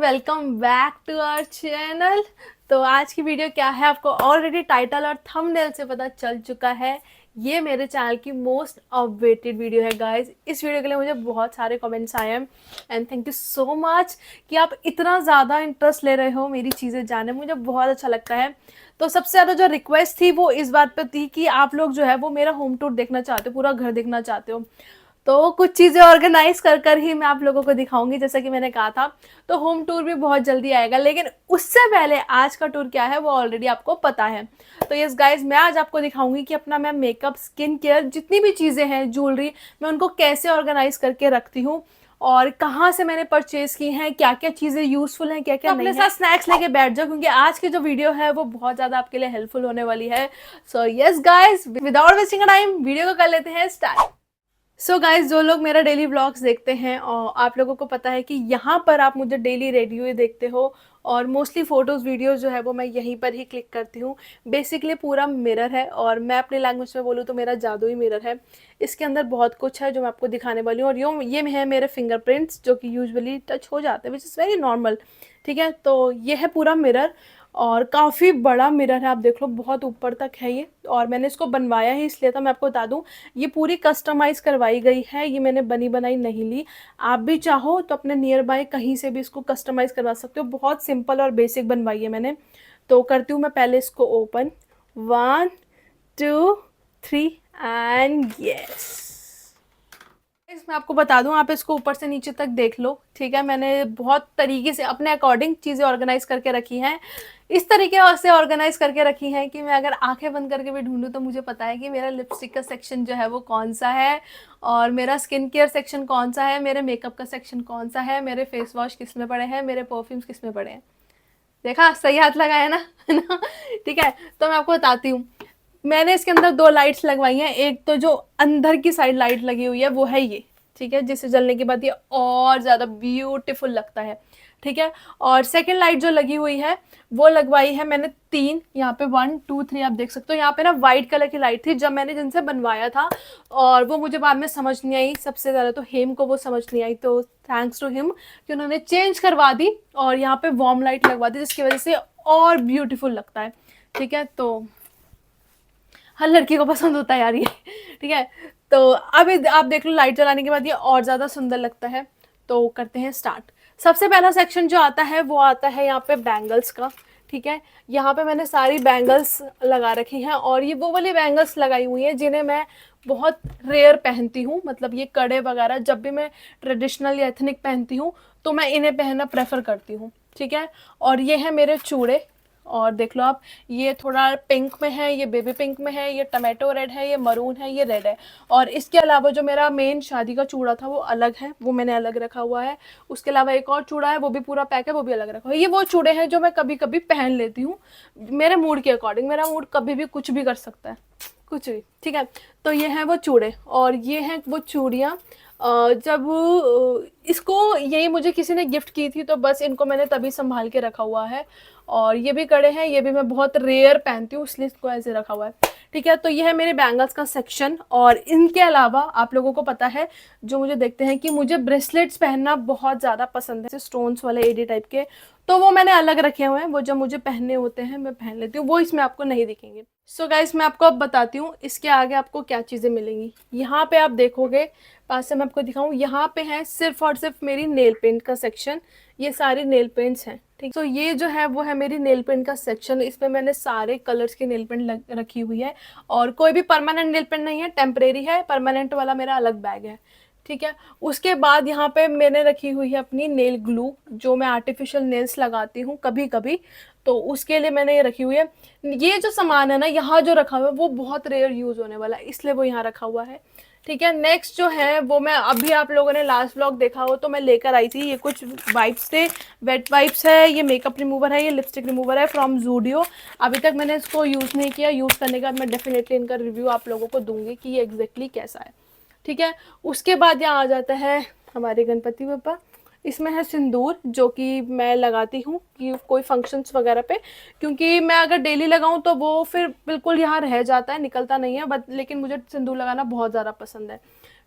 Welcome back to our channel. तो आज की वीडियो क्या है, आपको ऑलरेडी टाइटल और थंबनेल से पता चल चुका है। ये मेरे चैनल की मोस्ट अवेटेड वीडियो है गाइस। इस वीडियो के लिए मुझे बहुत सारे कमेंट्स आए हैं and thank you so much कि आप इतना ज़्यादा इंटरेस्ट ले रहे हो मेरी चीज़ें जानने में। मुझे बहुत अच्छा लगता है। तो सबसे ज़्यादा जो रिक्वेस्ट थी वो इस बात पे थी कि आप लोग जो है वो मेरा होम टूर देखना चाहते हो, पूरा घर देखना चाहते हो। तो कुछ चीज़ें ऑर्गेनाइज कर कर ही मैं आप लोगों को दिखाऊंगी, जैसा कि मैंने कहा था। तो होम टूर भी बहुत जल्दी आएगा, लेकिन उससे पहले आज का टूर क्या है वो ऑलरेडी आपको पता है। तो यस गाइज, मैं आज आपको दिखाऊंगी कि अपना मैं मेकअप, स्किन केयर, जितनी भी चीज़ें हैं, ज्वेलरी, मैं उनको कैसे ऑर्गेनाइज करके रखती हूँ और कहाँ से मैंने परचेज की हैं, क्या क्या चीज़ें यूजफुल हैं, क्या क्या नहीं है। अपने साथ स्नैक्स लेके बैठ जाओ क्योंकि आज की जो वीडियो है वो बहुत ज़्यादा आपके लिए हेल्पफुल होने वाली है। So yes guys, without wasting time video को कर लेते हैं स्टार्ट। सो गाइज, जो लोग मेरा डेली व्लॉग्स देखते हैं और आप लोगों को पता है कि यहाँ पर आप मुझे डेली रेडी हुए देखते हो और मोस्टली फ़ोटोज़ वीडियोज़ जो है वो मैं यहीं पर ही क्लिक करती हूँ। बेसिकली पूरा मिरर है और मैं अपनी लैंग्वेज में बोलूँ तो मेरा जादुई मिरर है। इसके अंदर बहुत कुछ है जो मैं आपको दिखाने वाली हूँ और ये है मेरे फिंगरप्रिंट्स जो कि यूजुअली टच हो जाते हैं, विच इज़ वेरी नॉर्मल। ठीक है, तो ये है पूरा मिरर और काफ़ी बड़ा मिरर है, आप देख लो बहुत ऊपर तक है ये। और मैंने इसको बनवाया ही इसलिए था, मैं आपको बता दूं, ये पूरी कस्टमाइज़ करवाई गई है, ये मैंने बनी बनाई नहीं ली। आप भी चाहो तो अपने नियर बाय कहीं से भी इसको कस्टमाइज़ करवा सकते हो। बहुत सिंपल और बेसिक बनवाई है मैंने। तो करती हूँ मैं पहले इसको ओपन। 1 2 3 and yes. मैं आपको बता दूं, आप इसको ऊपर से नीचे तक देख लो। ठीक है, मैंने बहुत तरीके से अपने अकॉर्डिंग चीज़ें ऑर्गेनाइज करके रखी हैं। इस तरीके से ऑर्गेनाइज करके रखी हैं कि मैं अगर आंखें बंद करके भी ढूंढूं तो मुझे पता है कि मेरा लिपस्टिक का सेक्शन जो है वो कौन सा है और मेरा स्किन केयर सेक्शन कौन सा है, मेरे मेकअप का सेक्शन कौन सा है, मेरे फेस वॉश किस में पड़े हैं, मेरे परफ्यूम्स किस में पड़े हैं। देखा, सही हाथ लगाया ना, है ना। ठीक है, तो मैं आपको बताती हूँ। मैंने इसके अंदर 2 लाइट्स लगवाई हैं। एक तो जो अंदर की साइड लाइट लगी हुई है वो है ये, ठीक है, जिससे जलने के बाद ये और ज़्यादा ब्यूटीफुल लगता है। ठीक है, और सेकंड लाइट जो लगी हुई है वो लगवाई है मैंने 3, यहाँ पे 1 2 3 आप देख सकते हो। यहाँ पे ना वाइट कलर की लाइट थी जब मैंने जिनसे बनवाया था और वो मुझे बाद में समझ नहीं आई। सबसे ज़्यादा तो हेम को वो समझ नहीं आई, तो थैंक्स टू हिम कि उन्होंने चेंज करवा दी और यहाँ पे वार्म लाइट लगवा दी, जिसकी वजह से और ब्यूटीफुल लगता है। ठीक है, तो हर लड़की को पसंद होता है यार ये। ठीक है, तो अब आप देख लो, लाइट जलाने के बाद ये और ज़्यादा सुंदर लगता है। तो करते हैं स्टार्ट। सबसे पहला सेक्शन जो आता है वो आता है यहाँ पे बैंगल्स का। ठीक है, यहाँ पे मैंने सारी बैंगल्स लगा रखी हैं और ये वो वाली बैंगल्स लगाई हुई हैं जिन्हें मैं बहुत रेयर पहनती हूँ। मतलब ये कड़े वगैरह जब भी मैं ट्रेडिशनल या एथनिक पहनती हूँ तो मैं इन्हें पहनना प्रेफर करती हूँ। ठीक है, और ये है मेरे चूड़े और देख लो आप, ये थोड़ा पिंक में है, ये बेबी पिंक में है, ये टमाटो रेड है, ये मरून है, ये रेड है। और इसके अलावा जो मेरा मेन शादी का चूड़ा था वो अलग है, वो मैंने अलग रखा हुआ है। उसके अलावा एक और चूड़ा है, वो भी पूरा पैक है, वो भी अलग रखा हुआ है। ये वो चूड़े हैं जो मैं कभी कभी पहन लेती हूँ मेरे मूड के अकॉर्डिंग। मेरा मूड कभी भी कुछ भी कर सकता है, कुछ भी। ठीक है, तो ये हैं वो चूड़े और ये हैं वो चूड़ियाँ। जब इसको यही मुझे किसी ने गिफ्ट की थी तो बस इनको मैंने तभी संभाल के रखा हुआ है। और ये भी कड़े हैं, ये भी मैं बहुत रेयर पहनती हूँ इसलिए इसको ऐसे रखा हुआ है। ठीक है, तो ये है मेरे बैंगल्स का सेक्शन। और इनके अलावा आप लोगों को पता है, जो मुझे देखते हैं, कि मुझे ब्रेसलेट्स पहनना बहुत ज़्यादा पसंद है, स्टोन्स वाले एडी टाइप के। तो वो मैंने अलग रखे हुए हैं, वो जब मुझे पहनने होते हैं मैं पहन लेती हूँ, वो इसमें आपको नहीं दिखेंगे। सो गाइस, मैं आपको अब बताती हूँ इसके आगे आपको क्या चीज़ें मिलेंगी। यहाँ पे आप देखोगे, पास से मैं आपको दिखाऊँ, यहाँ पे है सिर्फ और सिर्फ मेरी नेल पेंट का सेक्शन। ये सारी नेल पेंट्स हैं। ठीक, तो ये जो है वो है मेरी नेल पेंट का सेक्शन। इसमें मैंने सारे कलर्स की नेल पेंट रखी हुई है और कोई भी परमानेंट नेल पेंट नहीं है, टेम्परेरी है। परमानेंट वाला मेरा अलग बैग है। ठीक है, उसके बाद यहाँ पे मैंने रखी हुई है अपनी नेल ग्लू, जो मैं आर्टिफिशियल नेल्स लगाती हूँ कभी कभी, तो उसके लिए मैंने ये रखी हुई है। ये जो सामान है ना यहाँ जो रखा हुआ है वो बहुत रेयर यूज़ होने वाला है, इसलिए वो यहाँ रखा हुआ है। ठीक है, नेक्स्ट जो है वो मैं अभी, आप लोगों ने लास्ट व्लॉग देखा हो तो मैं लेकर आई थी, ये कुछ वाइप्स थे, वेट वाइप्स है, ये मेकअप रिमूवर है, ये लिपस्टिक रिमूवर है फ्रॉम ज़ूडियो। अभी तक मैंने इसको यूज़ नहीं किया, यूज़ करने के बाद मैं डेफिनेटली इनका रिव्यू आप लोगों को दूंगी कि ये एग्जैक्टली कैसा है। ठीक है, उसके बाद यहाँ आ जाता है हमारे गणपति बप्पा। इसमें है सिंदूर, जो कि मैं लगाती हूँ कि कोई फंक्शंस वगैरह पे, क्योंकि मैं अगर डेली लगाऊँ तो वो फिर बिल्कुल यहाँ रह जाता है, निकलता नहीं है, बट लेकिन मुझे सिंदूर लगाना बहुत ज़्यादा पसंद है।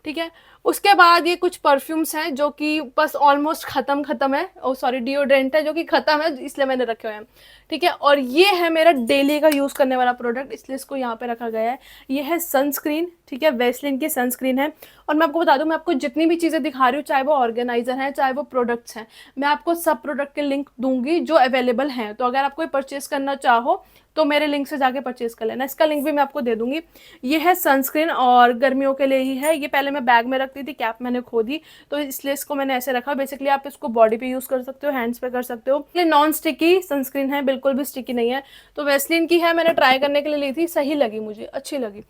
ठीक है। उसके बाद ये कुछ परफ्यूम्स हैं जो कि बस ऑलमोस्ट खत्म है, ओ सॉरी डिओड्रेंट है जो कि खत्म है, इसलिए मैंने रखे हुए हैं। ठीक है, और ये है मेरा डेली का यूज़ करने वाला प्रोडक्ट, इसलिए इसको यहाँ पे रखा गया है। ये है सनस्क्रीन, ठीक है, वैसलीन की सनस्क्रीन है। और मैं आपको बता दूं, मैं आपको जितनी भी चीज़ें दिखा रही हूँ, चाहे वो ऑर्गेनाइजर है चाहे वो प्रोडक्ट्स हैं, मैं आपको सब प्रोडक्ट के लिंक दूंगी जो अवेलेबल हैं। तो अगर आप कोई परचेज करना चाहो तो मेरे लिंक से जाके परचेज कर लेना, इसका लिंक भी मैं आपको दे दूंगी। ये है सनस्क्रीन और गर्मियों के लिए ही है। ये पहले मैं बैग में रखती थी, कैप मैंने खो दी तो इसलिए इसको मैंने ऐसे रखा। बेसिकली आप इसको बॉडी पे यूज कर सकते हो, हैंड्स पे कर सकते हो। ये नॉन स्टिकी सनस्क्रीन है, बिल्कुल भी स्टिकी नहीं है। तो वैसलीन की है, मैंने ट्राई करने के लिए ली थी, सही लगी मुझे, अच्छी लगी।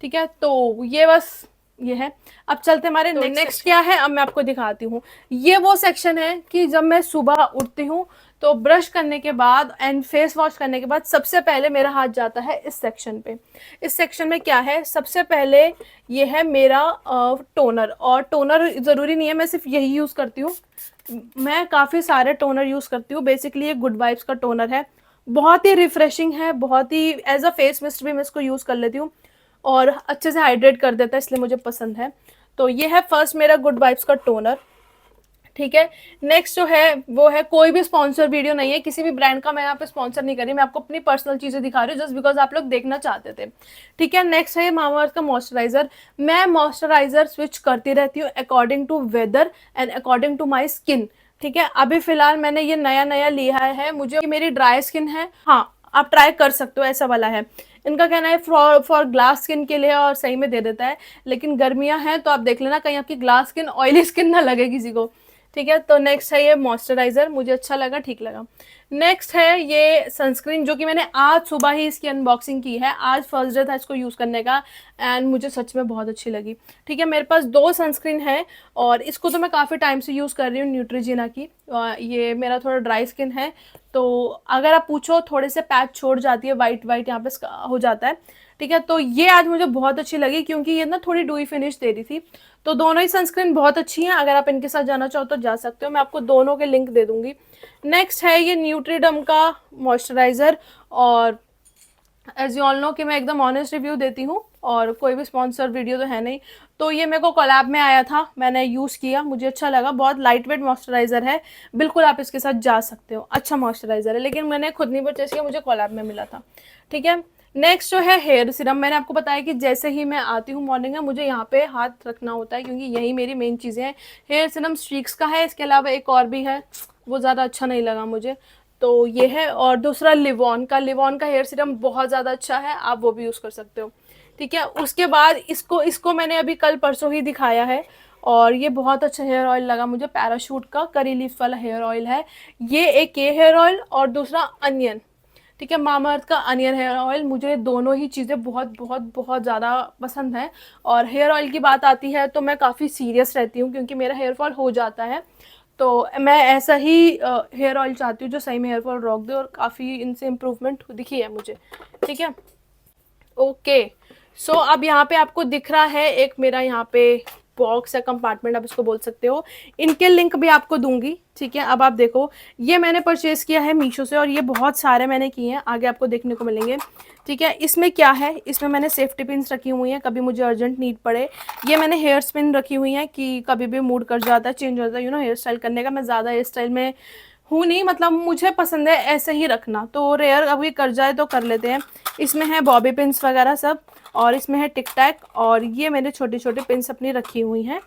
ठीक है, तो ये बस ये है। अब चलते हमारे नेक्स्ट क्या है, अब मैं आपको दिखाती हूँ। ये वो सेक्शन है कि जब मैं सुबह उठती हूँ तो ब्रश करने के बाद एंड फेस वॉश करने के बाद सबसे पहले मेरा हाथ जाता है इस सेक्शन पे। इस सेक्शन में क्या है, सबसे पहले ये है मेरा टोनर। और टोनर ज़रूरी नहीं है मैं सिर्फ यही यूज़ करती हूँ, मैं काफ़ी सारे टोनर यूज़ करती हूँ। बेसिकली ये गुड वाइब्स का टोनर है, बहुत ही रिफ्रेशिंग है, बहुत ही एज अ फेस मिस्ट भी मैं इसको यूज़ कर लेती हूँ और अच्छे से हाइड्रेट कर देता है, इसलिए मुझे पसंद है। तो ये है फर्स्ट मेरा गुड वाइब्स का टोनर। ठीक है, नेक्स्ट जो है वो है, कोई भी स्पॉन्सर वीडियो नहीं है, किसी भी ब्रांड का मैं यहाँ पे स्पॉन्सर नहीं कर रही, मैं आपको अपनी पर्सनल चीज़ें दिखा रही हूँ जस्ट बिकॉज आप लोग देखना चाहते थे। ठीक है, नेक्स्ट है मामाअर्थ का मॉइस्चराइजर। मैं मॉइस्चराइजर स्विच करती रहती हूँ according to weather and according to my skin. ठीक है, अभी फिलहाल मैंने ये नया नया लिया है, मुझे मेरी ड्राई स्किन है, हाँ आप ट्राई कर सकते हो, ऐसा वाला है। इनका कहना है फॉर ग्लास स्किन के लिए, और सही में दे देता है, लेकिन गर्मियां हैं तो आप देख लेना कहीं आपकी ग्लास स्किन ऑयली स्किन ना लगे किसी को। ठीक है, तो नेक्स्ट है ये मॉइस्चराइजर, मुझे अच्छा लगा, ठीक लगा। नेक्स्ट है ये सनस्क्रीन जो कि मैंने आज सुबह ही इसकी अनबॉक्सिंग की है, आज फर्स्ट डे था इसको यूज़ करने का एंड मुझे सच में बहुत अच्छी लगी। ठीक है, मेरे पास 2 सनस्क्रीन है और इसको तो मैं काफ़ी टाइम से यूज़ कर रही हूँ, न्यूट्रीजिना की। ये मेरा थोड़ा ड्राई स्किन है तो अगर आप पूछो थोड़े से पैच छोड़ जाती है, वाइट वाइट यहाँ पे हो जाता है। ठीक है, तो ये आज मुझे बहुत अच्छी लगी क्योंकि ये ना थोड़ी डूई फिनिश दे रही थी। तो दोनों ही सनस्क्रीन बहुत अच्छी हैं, अगर आप इनके साथ जाना चाहो तो जा सकते हो, मैं आपको दोनों के लिंक दे दूंगी। नेक्स्ट है ये न्यूट्रीडम का मॉइस्चराइजर। और एज यू ऑल नो कि मैं एकदम ऑनेस्ट रिव्यू देती हूँ और कोई भी स्पॉन्सर वीडियो तो है नहीं। तो ये मेरे को कोलैब में आया था, मैंने यूज़ किया, मुझे अच्छा लगा, बहुत लाइट वेट मॉइस्चराइजर है, बिल्कुल आप इसके साथ जा सकते हो, अच्छा मॉइस्चराइजर है, लेकिन मैंने खुद नहीं परचेस किया, मुझे कोलैब में मिला था। ठीक है, नेक्स्ट जो है हेयर सीरम। मैंने आपको बताया कि जैसे ही मैं आती हूँ मॉर्निंग में मुझे यहाँ पे हाथ रखना होता है क्योंकि यही मेरी मेन चीज़ें हैं। हेयर सीरम स्ट्रीक्स का है, इसके अलावा एक और भी है, वो ज़्यादा अच्छा नहीं लगा मुझे, तो ये है। और दूसरा लिवॉन का हेयर सीरम बहुत ज़्यादा अच्छा है, आप वो भी यूज़ कर सकते हो। ठीक है, उसके बाद इसको इसको मैंने अभी कल परसों ही दिखाया है और ये बहुत अच्छा हेयर ऑयल लगा मुझे, पैराशूट का करी लीफ वाला हेयर ऑयल है ये, एक ये हेयर ऑयल और दूसरा अनियन। ठीक है, मामाअर्थ का अनियन हेयर ऑयल, मुझे दोनों ही चीज़ें बहुत बहुत बहुत ज़्यादा पसंद है। और हेयर ऑयल की बात आती है तो मैं काफ़ी सीरियस रहती हूँ क्योंकि मेरा हेयर फॉल हो जाता है, तो मैं ऐसा ही हेयर ऑयल चाहती हूँ जो सही में हेयर फॉल रोक दे, और काफ़ी इनसे इम्प्रूवमेंट दिखी है मुझे। ठीक है, ओके। सो अब यहाँ पे आपको दिख रहा है एक मेरा यहाँ पे बॉक्स या कंपार्टमेंट आप इसको बोल सकते हो, इनके लिंक भी आपको दूंगी। ठीक है, अब आप देखो, ये मैंने परचेज किया है मीशो से और ये बहुत सारे मैंने किए हैं, आगे आपको देखने को मिलेंगे। ठीक है, इसमें क्या है, इसमें मैंने सेफ्टी पिन्स रखी हुई हैं, कभी मुझे अर्जेंट नीड पड़े। ये मैंने हेयर स्पिन रखी हुई हैं कि कभी भी मूड कर जाता है, चेंज हो जाता है, यू नो, हेयर स्टाइल करने का। मैं ज़्यादा हेयर स्टाइल में हूँ नहीं, मतलब मुझे पसंद है ऐसे ही रखना, तो रेयर अभी कर जाए तो कर लेते हैं। इसमें है बॉबी पिन्स वगैरह सब, और इसमें है टिक टैक, और ये मैंने छोटे छोटे पिन्स अपनी रखी हुई हैं।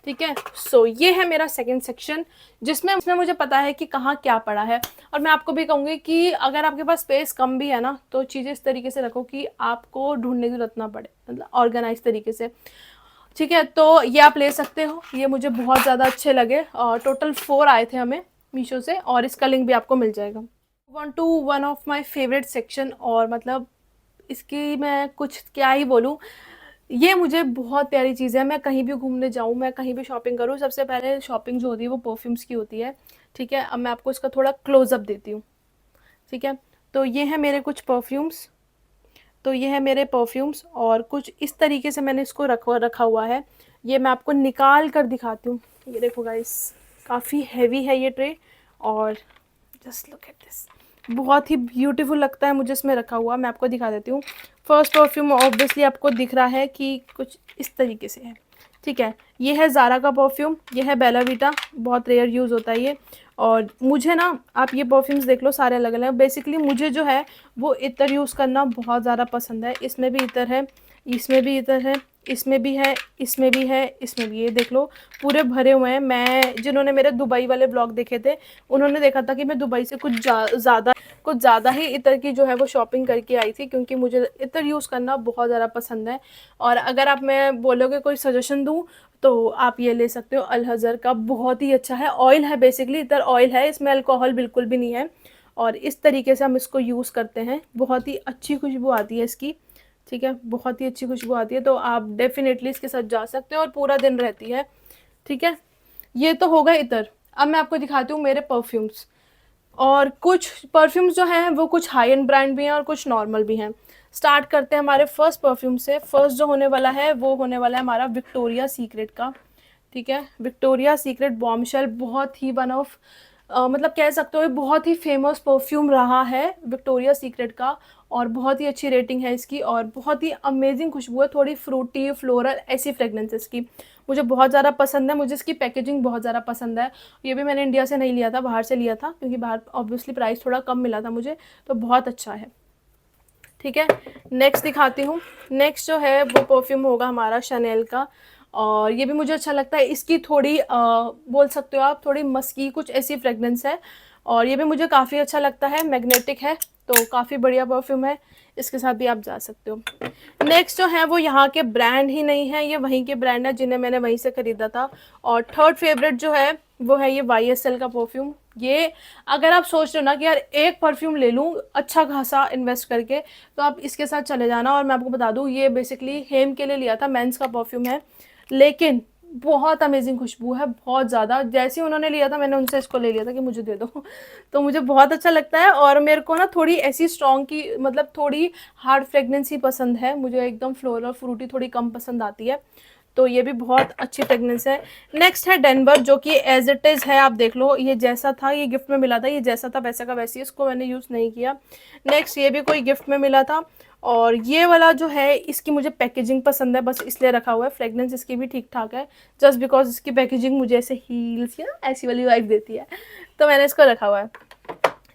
ठीक है, सो ये है मेरा सेकंड सेक्शन जिसमें मुझे पता है कि कहाँ क्या पड़ा है। और मैं आपको भी कहूँगी कि अगर आपके पास स्पेस कम भी है ना तो चीज़ें इस तरीके से रखो कि आपको ढूंढने की जरूरत ना पड़े, मतलब ऑर्गेनाइज तरीके से। ठीक है, तो ये आप ले सकते हो, ये मुझे बहुत ज़्यादा अच्छे लगे और टोटल 4 आए थे हमें मीशो से, और इसका लिंक भी आपको मिल जाएगा। One of my favourite section, और मतलब इसकी मैं कुछ क्या ही बोलूँ, ये मुझे बहुत प्यारी चीज़ है। मैं कहीं भी घूमने जाऊँ, मैं कहीं भी शॉपिंग करूँ, सबसे पहले शॉपिंग जो होती है वो परफ्यूम्स की होती है। ठीक है, अब मैं आपको इसका थोड़ा क्लोजअप देती हूँ। ठीक है, तो ये है मेरे कुछ परफ्यूम्स, तो ये है मेरे परफ्यूम्स, और कुछ इस तरीके से मैंने इसको रखा हुआ है। ये मैं आपको निकाल कर दिखाती हूँ, ये देखो गाइस, काफ़ी हैवी है ये ट्रे, और जस्ट लुक एट दिस, बहुत ही ब्यूटीफुल लगता है मुझे इसमें रखा हुआ। मैं आपको दिखा देती हूँ। फर्स्ट परफ्यूम ऑब्वियसली आपको दिख रहा है कि कुछ इस तरीके से है, ठीक है। ये है ज़ारा का परफ्यूम, ये है बेला वीटा, बहुत रेयर यूज़ होता है ये। और मुझे ना, आप ये परफ्यूम्स देख लो, सारे अलग अलग। बेसिकली मुझे जो है वो इत्र यूज़ करना बहुत ज़्यादा पसंद है। इसमें भी इत्र है, इसमें भी इत्र है, इसमें भी है, इसमें भी है, इसमें भी, ये देख लो पूरे भरे हुए हैं। मैं, जिन्होंने मेरे दुबई वाले ब्लॉग देखे थे, उन्होंने देखा था कि मैं दुबई से कुछ ज़्यादा ही इत्र की जो है वो शॉपिंग करके आई थी, क्योंकि मुझे इत्र यूज़ करना बहुत ज़्यादा पसंद है। और अगर आप, मैं बोलोगे कोई सजेशन दूँ, तो आप ये ले सकते हो अल हज़र का, बहुत ही अच्छा है। ऑयल है, बेसिकली इतर ऑयल है, इसमें अल्कोहल बिल्कुल भी नहीं है। और इस तरीके से हम इसको यूज़ करते हैं, बहुत ही अच्छी खुशबू आती है इसकी। ठीक है, बहुत ही अच्छी खुशबू आती है, तो आप डेफिनेटली इसके साथ जा सकते हो और पूरा दिन रहती है। ठीक है, ये तो हो गए इतर। अब मैं आपको दिखाती हूँ मेरे परफ्यूम्स। और कुछ परफ्यूम्स जो हैं वो कुछ हाई एंड ब्रांड भी हैं और कुछ नॉर्मल भी हैं। स्टार्ट करते हैं हमारे फर्स्ट परफ्यूम से। फर्स्ट जो होने वाला है वो होने वाला है हमारा विक्टोरिया सीक्रेट का। ठीक है, विक्टोरिया सीक्रेट बॉम्बशेल, बहुत ही वन ऑफ, मतलब कह सकते हो बहुत ही फेमस परफ्यूम रहा है विक्टोरिया सीक्रेट का। और बहुत ही अच्छी रेटिंग है इसकी, और बहुत ही अमेजिंग खुशबू है, थोड़ी फ्रूटी फ्लोरल ऐसी फ्रेगनेंस की मुझे बहुत ज़्यादा पसंद है। मुझे इसकी पैकेजिंग बहुत ज़्यादा पसंद है। ये भी मैंने इंडिया से नहीं लिया था, बाहर से लिया था, क्योंकि बाहर ऑब्वियसली प्राइस थोड़ा कम मिला था मुझे, तो बहुत अच्छा है। ठीक है, नेक्स्ट दिखाती हूँ। नेक्स्ट जो है वो परफ्यूम होगा हमारा शनेल का, और ये भी मुझे अच्छा लगता है। इसकी थोड़ी बोल सकते हो आप, थोड़ी मस्की कुछ ऐसी फ्रेगनेंस है, और ये भी मुझे काफ़ी अच्छा लगता है। मैग्नेटिक है, तो काफ़ी बढ़िया परफ्यूम है, इसके साथ भी आप जा सकते हो। नेक्स्ट जो है वो यहाँ के ब्रांड ही नहीं है, ये वहीं के ब्रांड है जिन्हें मैंने वहीं से ख़रीदा था। और थर्ड फेवरेट जो है वो है ये YSL का परफ्यूम। ये, अगर आप सोच रहे हो ना कि यार एक परफ्यूम ले लूँ अच्छा खासा इन्वेस्ट करके, तो आप इसके साथ चले जाना। और मैं आपको बता दूँ, ये बेसिकली हेम के लिए लिया था, मेंस का परफ्यूम है, लेकिन बहुत अमेजिंग खुशबू है, बहुत ज़्यादा। जैसे ही उन्होंने लिया था, मैंने उनसे इसको ले लिया था कि मुझे दे दो तो मुझे बहुत अच्छा लगता है। और मेरे को ना थोड़ी ऐसी स्ट्रॉन्ग की, मतलब थोड़ी हार्ड फ्रेगनेंस ही पसंद है मुझे, एकदम फ्लोरल फ्रूटी थोड़ी कम पसंद आती है। तो ये भी बहुत अच्छी फ्रेगनेंस है। नेक्स्ट है डेनवर, जो कि एज इट इज़ है, आप देख लो, ये जैसा था, ये गिफ्ट में मिला था, ये जैसा था वैसा का वैसे ही, इसको मैंने यूज़ नहीं किया। नेक्स्ट ये भी कोई गिफ्ट में मिला था। और ये वाला जो है, इसकी मुझे पैकेजिंग पसंद है, बस इसलिए रखा हुआ है। फ्रेगनेंस इसकी भी ठीक ठाक है, जस्ट बिकॉज इसकी पैकेजिंग मुझे ऐसे हील्स या ऐसी वाली वाइब देती है, तो मैंने इसको रखा हुआ है।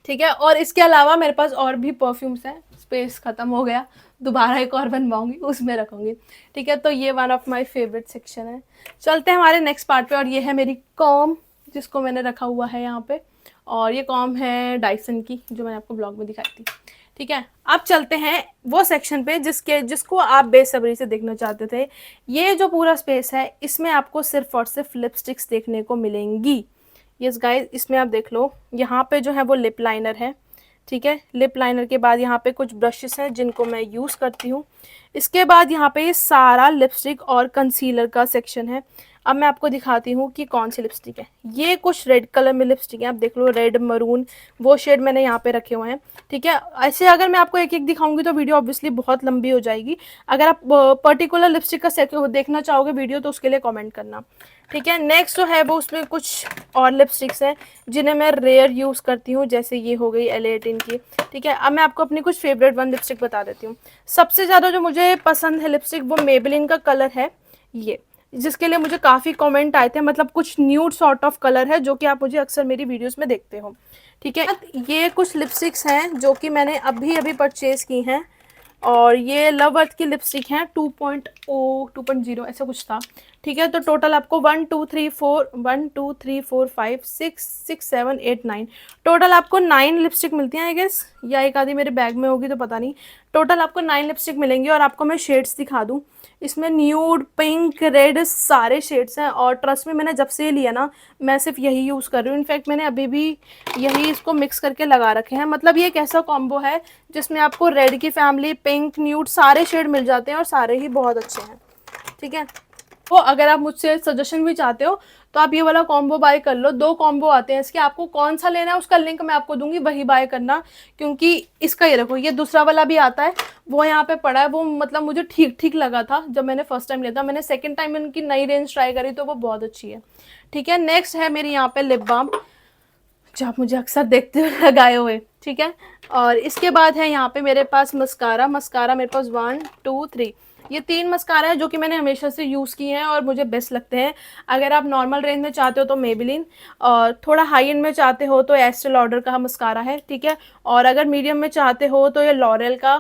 ठीक है, और इसके अलावा मेरे पास और भी परफ्यूम्स हैं, स्पेस ख़त्म हो गया, दोबारा एक और बनवाऊंगी, उसमें रखूंगी। ठीक है, तो ये one of my favourite section है। चलते हैं हमारे नेक्स्ट पार्ट पे, और ये है मेरी कॉम, जिसको मैंने रखा हुआ है यहाँ पे। और ये कॉम है डाइसन की, जो मैंने आपको ब्लॉग में दिखाई थी। ठीक है, अब चलते हैं वो सेक्शन पे जिसको आप बेसब्री से देखना चाहते थे। ये जो पूरा स्पेस है, इसमें आपको सिर्फ और सिर्फ लिपस्टिक्स देखने को मिलेंगी। यस गाइस, इसमें आप देख लो, यहाँ पे जो है वो लिप लाइनर है। ठीक है, लिप लाइनर के बाद यहाँ पे कुछ ब्रशेस हैं जिनको मैं यूज़ करती हूँ। इसके बाद यहाँ पे ये सारा लिपस्टिक और कंसीलर का सेक्शन है। अब मैं आपको दिखाती हूँ कि कौन सी लिपस्टिक है। ये कुछ रेड कलर में लिपस्टिक है, आप देख लो, रेड मरून, वो शेड मैंने यहाँ पे रखे हुए हैं। ठीक है, ऐसे अगर मैं आपको एक एक दिखाऊंगी तो वीडियो ऑब्वियसली बहुत लंबी हो जाएगी। अगर आप पर्टिकुलर लिपस्टिक का सेट देखना चाहोगे वीडियो, तो उसके लिए कॉमेंट करना। ठीक है, नेक्स्ट जो है वो उसमें कुछ और लिपस्टिक्स हैं जिन्हें मैं रेयर यूज़ करती हूँ, जैसे ये हो गई L18 की। ठीक है, अब मैं आपको अपनी कुछ फेवरेट वन लिपस्टिक बता देती हूँ। सबसे ज़्यादा जो मुझे पसंद है लिपस्टिक, वो मेबेलिन का कलर है ये, जिसके लिए मुझे काफ़ी कमेंट आए थे। मतलब कुछ न्यूड सॉर्ट ऑफ कलर है, जो कि आप मुझे अक्सर मेरी वीडियोस में देखते हो। ठीक है, ये कुछ लिपस्टिक्स हैं जो कि मैंने अभी अभी परचेज़ की हैं, और ये लव अर्थ की लिपस्टिक हैं 2.0 ऐसा कुछ था। ठीक है, तो टोटल आपको 1 2 3 4 5 6 6 7 8 9 टोटल आपको 9 लिपस्टिक मिलती हैं आई गेस, या एक आधी मेरे बैग में होगी तो पता नहीं। टोटल आपको 9 लिपस्टिक मिलेंगी, और आपको मैं शेड्स दिखा दूँ। इसमें न्यूड, पिंक, रेड सारे शेड्स हैं। और ट्रस्ट में, मैंने जब से ये लिया ना, मैं सिर्फ यही यूज़ कर रही हूँ। इनफैक्ट मैंने अभी भी यही इसको मिक्स करके लगा रखे हैं। मतलब ये एक ऐसा कॉम्बो है जिसमें आपको रेड की फैमिली, पिंक, न्यूड सारे शेड मिल जाते हैं, और सारे ही बहुत अच्छे हैं। ठीक है, तो अगर आप मुझसे सजेशन भी चाहते हो तो आप ये वाला कॉम्बो बाय कर लो। 2 कॉम्बो आते हैं इसके, आपको कौन सा लेना है उसका लिंक मैं आपको दूंगी, वही बाय करना। क्योंकि इसका ये देखो, ये दूसरा वाला भी आता है, वो यहाँ पे पड़ा है, वो मतलब मुझे ठीक ठीक लगा था जब मैंने फर्स्ट टाइम लिया था। मैंने सेकंड टाइम इनकी नई रेंज ट्राई करी तो वो बहुत अच्छी है। ठीक है, नेक्स्ट है मेरी यहाँ पे लिप बाम, जो आप मुझे अक्सर देखते हुए लगाए हुए। ठीक है, और इसके बाद है यहाँ पे मेरे पास मस्कारा। मेरे पास 1 2 3 ये 3 मस्कारा है जो कि मैंने हमेशा से यूज़ किए हैं और मुझे बेस्ट लगते हैं। अगर आप नॉर्मल रेंज में चाहते हो तो मेबेलिन, और थोड़ा हाई एंड में चाहते हो तो एस्टे लॉडर का मस्कारा है, ठीक है। और अगर मीडियम में चाहते हो तो ये लॉरेल का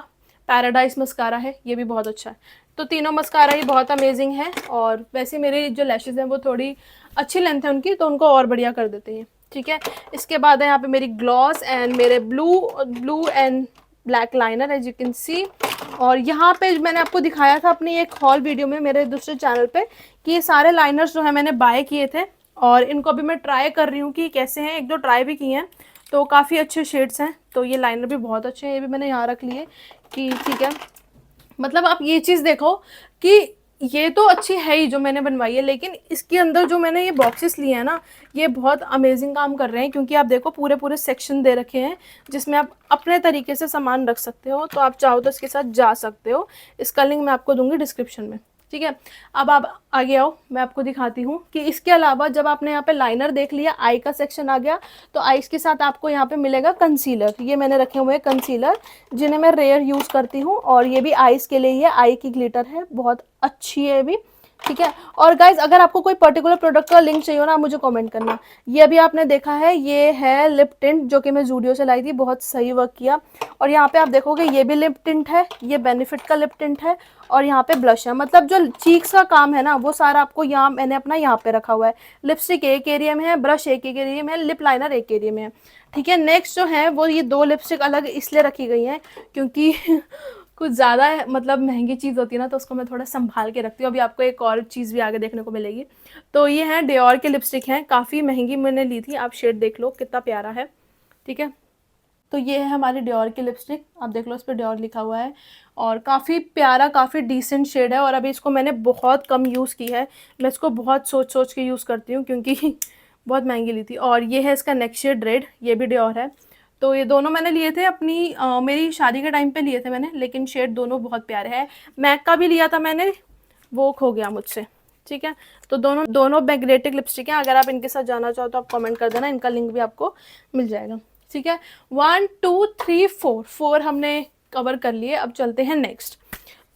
पैराडाइज मस्कारा है, ये भी बहुत अच्छा है। तो तीनों मस्कारा ही बहुत अमेजिंग है। और वैसे मेरी जो लैशेज़ हैं वो थोड़ी अच्छी लेंथ है उनकी, तो उनको और बढ़िया कर देते हैं, ठीक है। इसके बाद है यहाँ पे मेरी ग्लॉस एंड मेरे blue and black liner, as you can see. और यहाँ पे मैंने आपको दिखाया था अपनी एक हॉल वीडियो में मेरे दूसरे चैनल पे कि ये सारे लाइनर्स जो है मैंने बाय किए थे, और इनको अभी मैं ट्राई कर रही हूँ कि कैसे हैं। 1-2 ट्राई भी किए हैं, तो काफ़ी अच्छे शेड्स हैं। तो ये लाइनर भी बहुत अच्छे हैं, ये भी मैंने यहाँ रख लिए कि ठीक है। मतलब आप ये चीज़ देखो कि ये तो अच्छी है ही जो मैंने बनवाई है, लेकिन इसके अंदर जो मैंने ये बॉक्सेस लिए हैं ना, ये बहुत अमेजिंग काम कर रहे हैं। क्योंकि आप देखो पूरे पूरे सेक्शन दे रखे हैं जिसमें आप अपने तरीके से सामान रख सकते हो। तो आप चाहो तो इसके साथ जा सकते हो, इसका लिंक मैं आपको दूंगी डिस्क्रिप्शन में, ठीक है। अब आप आगे आओ, मैं आपको दिखाती हूँ कि इसके अलावा जब आपने यहाँ पे लाइनर देख लिया, आई का सेक्शन आ गया, तो आईज के साथ आपको यहाँ पे मिलेगा कंसीलर। ये मैंने रखे हुए हैं कंसीलर, जिन्हें मैं रेयर यूज़ करती हूँ, और ये भी आईज के लिए ही है। आई की ग्लिटर है, बहुत अच्छी है भी, ठीक है। और गाइज अगर आपको कोई पर्टिकुलर प्रोडक्ट का लिंक चाहिए हो ना, आप मुझे कमेंट करना। ये अभी आपने देखा है, ये है लिप टिंट जो कि मैं जूडियो से लाई थी, बहुत सही वर्क किया। और यहाँ पे आप देखोगे ये भी लिप टिंट है, ये बेनिफिट का लिप टिंट है, और यहाँ पे ब्लश है। मतलब जो चीक्स का काम है ना वो सारा आपको यहाँ मैंने अपना यहाँ पे रखा हुआ है। लिपस्टिक एक एरिया में है, ब्रश एक एरिया में है, लिप लाइनर एक एरिया में है, ठीक है। नेक्स्ट जो है वो ये 2 लिपस्टिक अलग इसलिए रखी गई हैं क्योंकि कुछ ज़्यादा मतलब महंगी चीज़ होती है ना, तो उसको मैं थोड़ा संभाल के रखती हूँ। अभी आपको एक और चीज़ भी आगे देखने को मिलेगी। तो ये है डियोर के लिपस्टिक हैं, काफ़ी महंगी मैंने ली थी। आप शेड देख लो कितना प्यारा है, ठीक है। तो ये है हमारी डियोर की लिपस्टिक, आप देख लो इस पर डियोर लिखा हुआ है, और काफ़ी प्यारा, काफ़ी डिसेंट शेड है। और अभी इसको मैंने बहुत कम यूज़ की है, मैं इसको बहुत सोच सोच के यूज़ करती हूँ क्योंकि बहुत महंगी ली थी। और ये है इसका नेक्स्ट शेड रेड, ये भी डियोर है। तो ये दोनों मैंने लिए थे अपनी मेरी शादी के टाइम पे लिए थे मैंने, लेकिन शेड दोनों बहुत प्यारे हैं। मैक का भी लिया था मैंने, वो खो गया मुझसे, ठीक है। तो दोनों मैग्नेटिक लिपस्टिक हैं। अगर आप इनके साथ जाना चाहो तो आप कमेंट कर देना, इनका लिंक भी आपको मिल जाएगा, ठीक है। 1 2 3 4 हमने कवर कर लिए। अब चलते हैं नेक्स्ट।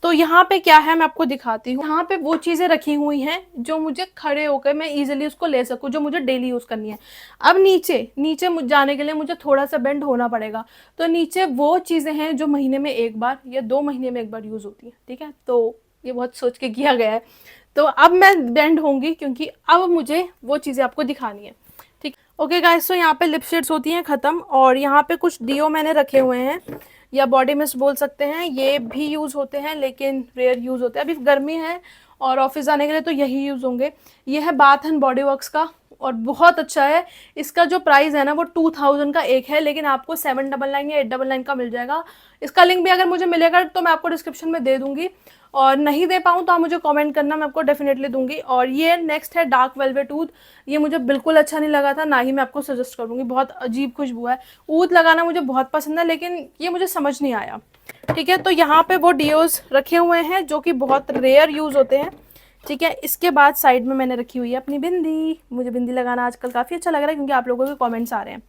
तो यहाँ पे क्या है मैं आपको दिखाती हूँ। यहाँ पे वो चीज़ें रखी हुई हैं जो मुझे खड़े होकर मैं इजीली उसको ले सकूँ, जो मुझे डेली यूज़ करनी है। अब नीचे जाने के लिए मुझे थोड़ा सा बेंड होना पड़ेगा। तो नीचे वो चीज़ें हैं जो महीने में एक बार या 2 महीने में एक बार यूज़ होती हैं, ठीक है। तो ये बहुत सोच के किया गया है। तो अब मैं बेंड होंगी क्योंकि अब मुझे वो चीज़ें आपको दिखानी है, ठीक। ओके गाइस, तो यहाँ पे लिप शेड्स होती हैं ख़त्म, और यहाँ पे कुछ डीओ मैंने रखे हुए हैं, या बॉडी मिस्ट बोल सकते हैं। ये भी यूज़ होते हैं लेकिन रेयर यूज़ होते हैं। अभी गर्मी है और ऑफिस जाने के लिए तो यही यूज़ होंगे। ये है बाथ एंड बॉडी वर्क्स का, और बहुत अच्छा है। इसका जो प्राइस है ना वो 2000 का एक है, लेकिन आपको 799 या 899 का मिल जाएगा। इसका लिंक भी अगर मुझे मिलेगा तो मैं आपको डिस्क्रिप्शन में दे दूँगी, और नहीं दे पाऊँ तो आप मुझे कमेंट करना, मैं आपको डेफिनेटली दूंगी। और ये नेक्स्ट है डार्क वेलवेट ऊद। ये मुझे बिल्कुल अच्छा नहीं लगा था, ना ही मैं आपको सजेस्ट करूँगी, बहुत अजीब खुशबू है। ऊद लगाना मुझे बहुत पसंद है लेकिन ये मुझे समझ नहीं आया, ठीक है। तो यहाँ पे वो डियोज रखे हुए हैं जो कि बहुत रेयर यूज़ होते हैं, ठीक है। इसके बाद साइड में मैंने रखी हुई है अपनी बिंदी। मुझे बिंदी लगाना आजकल काफ़ी अच्छा लग रहा है क्योंकि आप लोगों के कमेंट्स आ रहे हैं,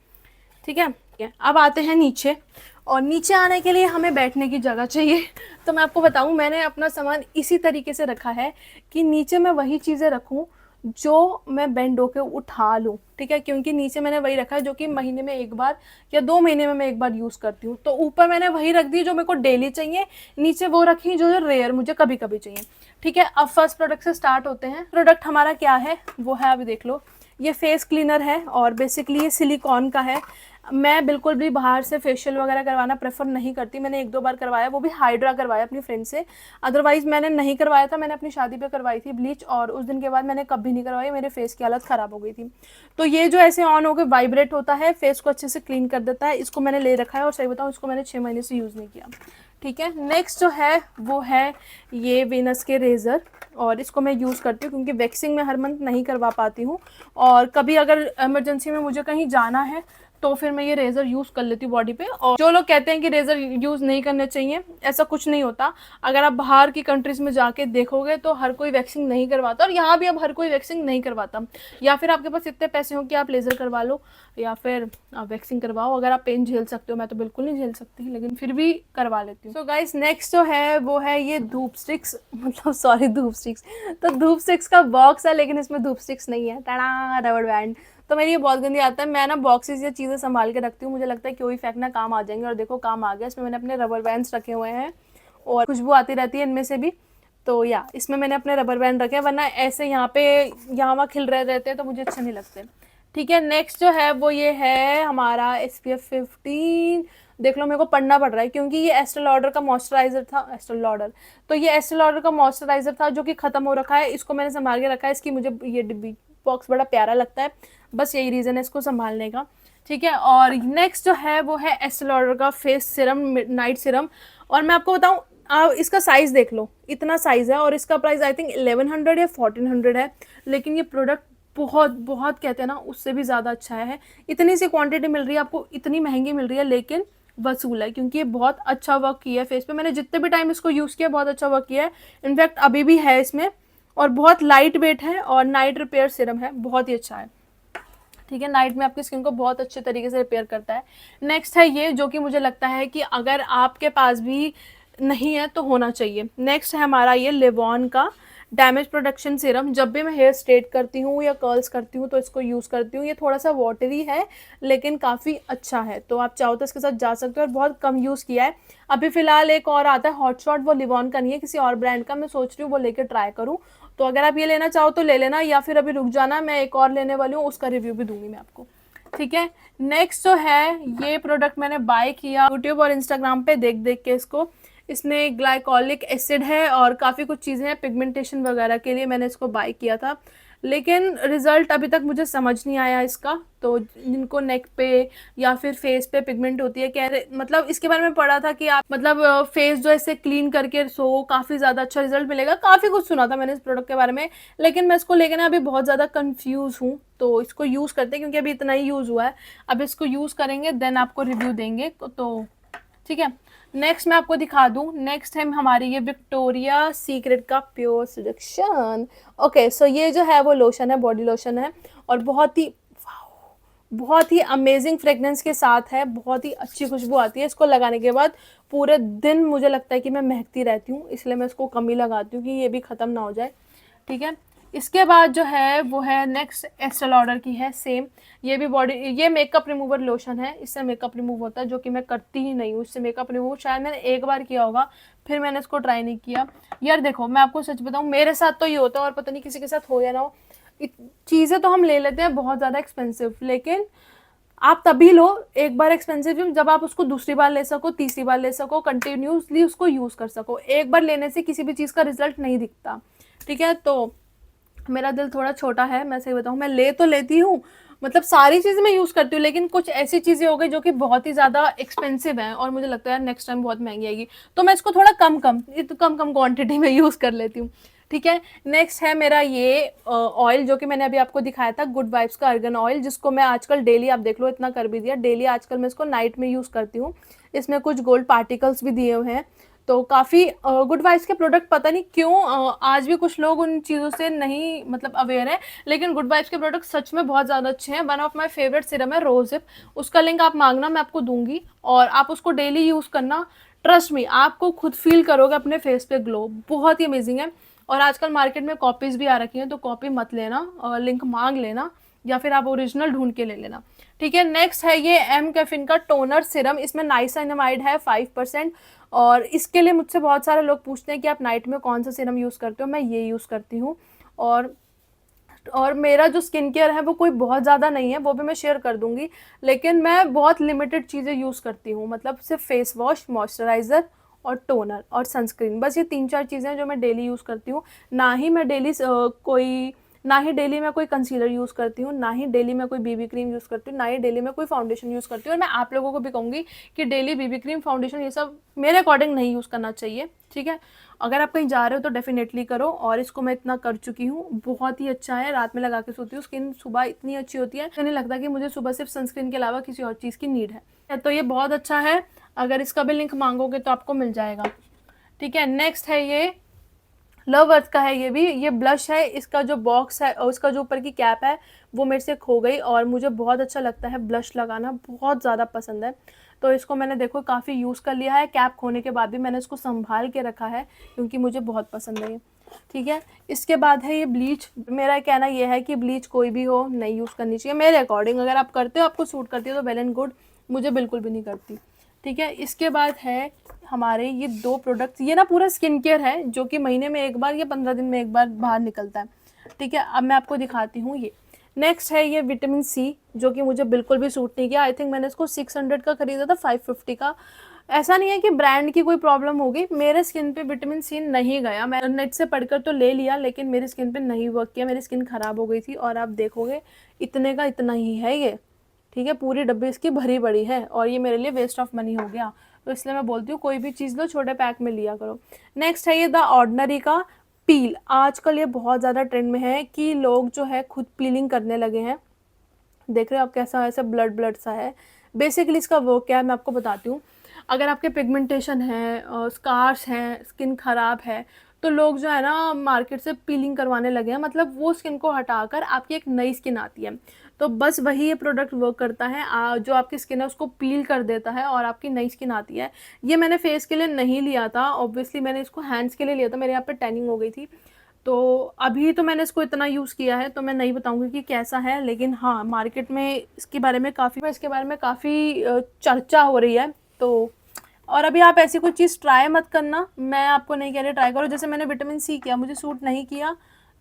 ठीक है। अब आते हैं नीचे, और नीचे आने के लिए हमें बैठने की जगह चाहिए। तो मैं आपको बताऊं, मैंने अपना सामान इसी तरीके से रखा है कि नीचे मैं वही चीज़ें रखूं जो मैं बेंड होके उठा लूं, ठीक है। क्योंकि नीचे मैंने वही रखा है जो कि महीने में एक बार या 2 महीने में मैं एक बार यूज़ करती हूँ। तो ऊपर मैंने वही रख दी जो मेरे को डेली चाहिए, नीचे वो रखी जो रेयर मुझे कभी कभी चाहिए, ठीक है। अब फर्स्ट प्रोडक्ट से स्टार्ट होते हैं। प्रोडक्ट हमारा क्या है वो है, अभी देख लो, ये फेस क्लीनर है, और बेसिकली ये सिलिकॉन का है। मैं बिल्कुल भी बाहर से फेशियल वगैरह करवाना प्रेफर नहीं करती। मैंने 1-2 बार करवाया, वो भी हाइड्रा करवाया अपनी फ्रेंड से, अदरवाइज मैंने नहीं करवाया था। मैंने अपनी शादी पे करवाई थी ब्लीच, और उस दिन के बाद मैंने कभी नहीं करवाई, मेरे फेस की हालत ख़राब हो गई थी। तो ये जो ऐसे ऑन होकर वाइब्रेट होता है, फेस को अच्छे से क्लीन कर देता है। इसको मैंने ले रखा है, और सही बताऊँ इसको मैंने 6 महीने से यूज़ नहीं किया, ठीक है। नेक्स्ट जो है वो है ये वीनस के रेज़र, और इसको मैं यूज़ करती हूँ क्योंकि वैक्सिंग में हर मंथ नहीं करवा पाती हूँ, और कभी अगर इमरजेंसी में मुझे कहीं जाना है तो फिर मैं ये रेजर यूज कर लेती हूँ बॉडी पे। और जो लोग कहते हैं कि रेजर यूज नहीं करने चाहिए, ऐसा कुछ नहीं होता। अगर आप बाहर की कंट्रीज में जाके देखोगे तो हर कोई वैक्सिंग नहीं करवाता, और यहाँ भी अब हर कोई वैक्सिंग नहीं करवाता। या फिर आपके पास इतने पैसे हो कि आप लेजर करवा लो या फिर आप वैक्सिंग करवाओ, अगर आप पेन झेल सकते हो। मैं तो बिल्कुल नहीं झेल सकती, लेकिन फिर भी करवा लेती हूँ। सो गाइस, नेक्स्ट जो है वो है ये धूप स्टिक्स, मतलब सॉरी धूप स्टिक्स, तो धूप स्टिक्स का बॉक्स है, लेकिन इसमें धूप स्टिक्स नहीं है। टाड़ा, रबड़ बैंड। तो मेरी ये बहुत गंदी आता है, मैं ना बॉक्सेस या चीज़ें संभाल के रखती हूँ, मुझे लगता है कोई फेंकना काम आ जाएंगे। और देखो काम आ गया, इसमें मैंने अपने रबर बैंड्स रखे हुए हैं और खुशबू आती रहती है इनमें से भी। तो या इसमें मैंने अपने रबर बैंड रखे हैं, वरना ऐसे यहाँ पे यहाँ वहाँ खिल रहे रहते हैं तो मुझे अच्छे नहीं लगते। ठीक है, नेक्स्ट जो है वो ये है हमारा SPF 15। देख लो, मेरे को पढ़ना पड़ रहा है क्योंकि ये एस्टे लॉडर का मॉइस्चराइजर था। एस्टे लॉडर, तो ये एस्टे लॉडर का मॉइस्चराइजर था जो कि खत्म हो रखा है। इसको मैंने संभाल के रखा है, इसकी मुझे ये डिब्बी बॉक्स बड़ा प्यारा लगता है, बस यही रीज़न है इसको संभालने का। ठीक है, और नेक्स्ट जो है वो है एस्टे लॉडर का फेस सिरम, नाइट सिरम। और मैं आपको बताऊँ, आप इसका साइज़ देख लो, इतना साइज़ है और इसका प्राइस आई थिंक 1100 या 1400 है। लेकिन ये प्रोडक्ट बहुत बहुत कहते हैं ना, उससे भी ज़्यादा अच्छा है। इतनी सी क्वांटिटी मिल रही है आपको, इतनी महंगी मिल रही है, लेकिन वसूल है क्योंकि ये बहुत अच्छा वर्क किया है फेस पे। मैंने जितने भी टाइम इसको यूज़ किया बहुत अच्छा वर्क किया है, इनफैक्ट अभी भी है इसमें। और बहुत लाइट वेट है और नाइट रिपेयर सिरम है, बहुत ही अच्छा है। ठीक है, नाइट में आपकी स्किन को बहुत अच्छे तरीके से रिपेयर करता है। नेक्स्ट है ये, जो कि मुझे लगता है कि अगर आपके पास भी नहीं है तो होना चाहिए। नेक्स्ट है हमारा ये लिवॉन का डैमेज प्रोटेक्शन सीरम। जब भी मैं हेयर स्ट्रेट करती हूँ या कर्ल्स करती हूँ तो इसको यूज़ करती हूँ। ये थोड़ा सा वाटरी है लेकिन काफ़ी अच्छा है, तो आप चाहो तो इसके साथ जा सकते हो। और बहुत कम यूज़ किया है। अभी फ़िलहाल एक और आता है हॉट शॉट, वो लिवॉन का नहीं है, किसी और ब्रांड का। मैं सोच रही हूँ वो लेकर ट्राई करूँ, तो अगर आप ये लेना चाहो तो ले लेना, या फिर अभी रुक जाना, मैं एक और लेने वाली हूँ, उसका रिव्यू भी दूंगी मैं आपको। ठीक है, नेक्स्ट जो है ये प्रोडक्ट मैंने बाय किया यूट्यूब और इंस्टाग्राम पे देख देख के इसको। इसमें ग्लाइकोलिक एसिड है और काफ़ी कुछ चीज़ें हैं पिगमेंटेशन वगैरह के लिए, मैंने इसको बाय किया था। लेकिन रिज़ल्ट अभी तक मुझे समझ नहीं आया इसका। तो जिनको नेक पे या फिर फेस पे पिगमेंट होती है, कह रहे मतलब इसके बारे में पढ़ा था कि आप मतलब फेस जो ऐसे क्लीन करके सो काफ़ी ज़्यादा अच्छा रिजल्ट मिलेगा। काफ़ी कुछ सुना था मैंने इस प्रोडक्ट के बारे में, लेकिन मैं इसको लेकर ना अभी बहुत ज़्यादा कन्फ्यूज़ हूँ। तो इसको यूज़ करते हैं क्योंकि अभी इतना ही यूज़ हुआ है। अब इसको यूज़ करेंगे देन आपको रिव्यू देंगे, तो ठीक है। नेक्स्ट मैं आपको दिखा दूं, नेक्स्ट है हमारी ये विक्टोरिया सीक्रेट का प्योर सिडक्शन। ओके, सो ये जो है वो लोशन है, बॉडी लोशन है और बहुत ही अमेजिंग फ्रेगनेंस के साथ है। बहुत ही अच्छी खुशबू आती है इसको लगाने के बाद। पूरे दिन मुझे लगता है कि मैं महकती रहती हूँ, इसलिए मैं इसको कम ही लगाती हूँ कि ये भी ख़त्म ना हो जाए। ठीक है, इसके बाद जो है वो है नेक्स्ट एस्टे लॉडर की है सेम। ये भी बॉडी, ये मेकअप रिमूवर लोशन है, इससे मेकअप रिमूव होता है, जो कि मैं करती ही नहीं हूँ। इससे मेकअप रिमूव शायद मैंने एक बार किया होगा, फिर मैंने इसको ट्राई नहीं किया। यार देखो, मैं आपको सच बताऊँ, मेरे साथ तो ये होता है और पता नहीं किसी के साथ हो या ना हो। चीज़ें तो हम ले लेते हैं बहुत ज़्यादा एक्सपेंसिव, लेकिन आप तभी लो एक बार एक्सपेंसिव जब आप उसको दूसरी बार ले सको, तीसरी बार ले सको, कंटिन्यूसली उसको यूज़ कर सको। एक बार लेने से किसी भी चीज़ का रिजल्ट नहीं दिखता। ठीक है, तो मेरा दिल थोड़ा छोटा है, मैं सही बताऊँ, मैं ले तो लेती हूँ, मतलब सारी चीज़ें मैं यूज़ करती हूँ, लेकिन कुछ ऐसी चीज़ें हो गई जो कि बहुत ही ज़्यादा एक्सपेंसिव हैं और मुझे लगता है नेक्स्ट टाइम बहुत महंगी आएगी, तो मैं इसको थोड़ा कम कम क्वांटिटी में यूज़ कर लेती हूँ। ठीक है, नेक्स्ट है मेरा ये ऑयल, जो कि मैंने अभी आपको दिखाया था, गुड वाइब्स का अर्गन ऑयल, जिसको मैं आजकल डेली, आप देख लो इतना कर भी दिया, डेली आजकल मैं इसको नाइट में यूज़ करती हूँ। इसमें कुछ गोल्ड पार्टिकल्स भी दिए हुए हैं, तो काफ़ी गुड वाइब्स के प्रोडक्ट पता नहीं क्यों आज भी कुछ लोग उन चीज़ों से नहीं मतलब अवेयर है, लेकिन गुड वाइब्स के प्रोडक्ट सच में बहुत ज़्यादा अच्छे हैं। One of my favourite serum है रोजिप, उसका लिंक आप मांगना, मैं आपको दूंगी और आप उसको डेली यूज़ करना। ट्रस्ट मी, आपको खुद फील करोगे अपने फेस पे ग्लो, बहुत ही अमेजिंग है। और आजकल मार्केट में कॉपीज़ भी आ रखी हैं, तो कॉपी मत लेना और लिंक मांग लेना, या फिर आप ओरिजिनल ढूंढ के ले लेना। ठीक है, नेक्स्ट है ये एम कैफिन का टोनर सिरम, इसमें नाइसिनामाइड है 5%। और इसके लिए मुझसे बहुत सारे लोग पूछते हैं कि आप नाइट में कौन सा सीरम यूज़ करते हो, मैं ये यूज़ करती हूँ। और मेरा जो स्किन केयर है वो कोई बहुत ज़्यादा नहीं है, वो भी मैं शेयर कर दूँगी, लेकिन मैं बहुत लिमिटेड चीज़ें यूज़ करती हूँ, मतलब सिर्फ फेस वॉश, मॉइस्चराइज़र और टोनर और सनस्क्रीन, बस ये 3-4 चीज़ें हैं जो मैं डेली यूज़ करती हूँ। ना ही मैं डेली कोई ना ही डेली मैं कोई कंसीलर यूज़ करती हूँ, ना ही डेली मैं कोई बीबी क्रीम यूज़ करती हूँ, ना ही डेली मैं कोई फाउंडेशन यूज़ करती हूँ। और मैं आप लोगों को भी कहूँगी कि डेली बीबी क्रीम, फाउंडेशन ये सब मेरे अकॉर्डिंग नहीं यूज़ करना चाहिए, ठीक है। अगर आप कहीं जा रहे हो तो डेफिनेटली करो। और इसको मैं इतना कर चुकी हूँ, बहुत ही अच्छा है, रात में लगा के सोती हूँ, स्किन सुबह इतनी अच्छी होती है, मुझे नहीं लगता कि मुझे सुबह सिर्फ सनस्क्रीन के अलावा किसी और चीज़ की नीड है। तो ये बहुत अच्छा है, अगर इसका भी लिंक मांगोगे तो आपको मिल जाएगा, ठीक है। नेक्स्ट है ये लव अर्थ का है, ये भी, ये ब्लश है, इसका जो बॉक्स है और इसका जो ऊपर की कैप है वो मेरे से खो गई, और मुझे बहुत अच्छा लगता है ब्लश लगाना, बहुत ज़्यादा पसंद है। तो इसको मैंने देखो काफ़ी यूज़ कर लिया है, कैप खोने के बाद भी मैंने इसको संभाल के रखा है क्योंकि मुझे बहुत पसंद है ये, ठीक है। इसके बाद है ये ब्लीच। मेरा कहना ये है कि ब्लीच कोई भी हो नहीं यूज़ करनी चाहिए मेरे अकॉर्डिंग। अगर आप करते हो, आपको सूट करती है तो वेल एंड गुड, मुझे बिल्कुल भी नहीं करती, ठीक है। इसके बाद है हमारे ये 2 प्रोडक्ट्स, ये ना पूरा स्किन केयर है जो कि महीने में एक बार या 15 दिन में एक बार बाहर निकलता है, ठीक है। अब मैं आपको दिखाती हूँ ये। नेक्स्ट है ये विटामिन सी, जो कि मुझे बिल्कुल भी सूट नहीं किया। आई थिंक मैंने इसको 600 का खरीदा था, 550 का। ऐसा नहीं है कि ब्रांड की कोई प्रॉब्लम होगी, मेरे स्किन पे विटामिन सी नहीं गया। मैं नेट से पढ़कर तो ले लिया, लेकिन मेरी स्किन पे नहीं वर्क किया, मेरी स्किन ख़राब हो गई थी। और आप देखोगे इतने का इतना ही है ये, ठीक है। पूरी डब्बी इसकी भरी पड़ी है और ये मेरे लिए वेस्ट ऑफ मनी हो गया। तो इसलिए मैं बोलती हूँ कोई भी चीज़ लो छोटे पैक में लिया करो। नेक्स्ट है ये द ऑर्डिनरी का पील। आजकल ये बहुत ज़्यादा ट्रेंड में है कि लोग जो है खुद पीलिंग करने लगे हैं। देख रहे हो आप कैसा, ऐसा ब्लड ब्लड सा है। बेसिकली इसका वर्क क्या है मैं आपको बताती हूँ। अगर आपके पिगमेंटेशन है, स्कार्स हैं, स्किन ख़राब है, तो लोग जो है ना मार्केट से पीलिंग करवाने लगे हैं, मतलब वो स्किन को हटाकर आपकी एक नई स्किन आती है। तो बस वही ये प्रोडक्ट वर्क करता है, जो आपकी स्किन है उसको पील कर देता है और आपकी नई स्किन आती है। ये मैंने फेस के लिए नहीं लिया था, ऑब्वियसली मैंने इसको हैंड्स के लिए लिया था, मेरे यहाँ पे टैनिंग हो गई थी। तो अभी तो मैंने इसको इतना यूज़ किया है तो मैं नहीं बताऊंगी कि कैसा है, लेकिन हाँ मार्केट में इसके बारे में काफ़ी चर्चा हो रही है। तो और अभी आप ऐसी कोई चीज़ ट्राई मत करना, मैं आपको नहीं कह रही ट्राई करो। जैसे मैंने विटामिन सी किया, मुझे सूट नहीं किया,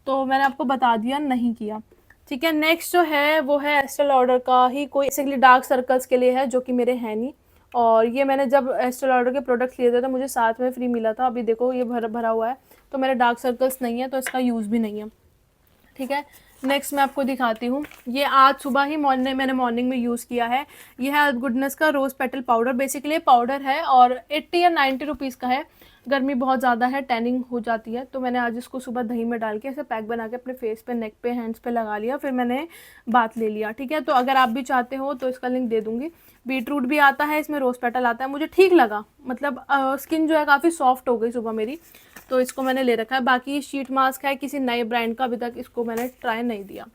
तो मैंने आपको बता दिया नहीं किया, ठीक है। नेक्स्ट जो है वो है एस्टे लॉडर का ही, कोई बेसिकली डार्क सर्कल्स के लिए है, जो कि मेरे हैं नहीं। और ये मैंने जब एस्टे लॉडर के प्रोडक्ट्स लिए थे तो मुझे साथ में फ्री मिला था। अभी देखो ये भरा हुआ है, तो मेरे डार्क सर्कल्स नहीं है, तो इसका यूज़ भी नहीं है, ठीक है। नेक्स्ट मैं आपको दिखाती हूँ, ये आज सुबह ही मैंने मॉर्निंग में यूज़ किया है। ये है गुडनेस का रोज़ पेटल पाउडर। बेसिकली पाउडर है और 80 या 90 रुपीज़ का है। गर्मी बहुत ज़्यादा है, टैनिंग हो जाती है, तो मैंने आज इसको सुबह दही में डाल के ऐसे पैक बना के अपने फेस पे, नेक पे, हैंड्स पे लगा लिया, फिर मैंने बात ले लिया, ठीक है। तो अगर आप भी चाहते हो तो इसका लिंक दे दूँगी। बीटरूट भी आता है इसमें, रोज़ पेटल आता है, मुझे ठीक लगा, मतलब स्किन जो है काफ़ी सॉफ्ट हो गई सुबह मेरी, तो इसको मैंने ले रखा है। बाकी शीट मास्क है किसी नए ब्रांड का, अभी तक इसको मैंने ट्राई नहीं दिया।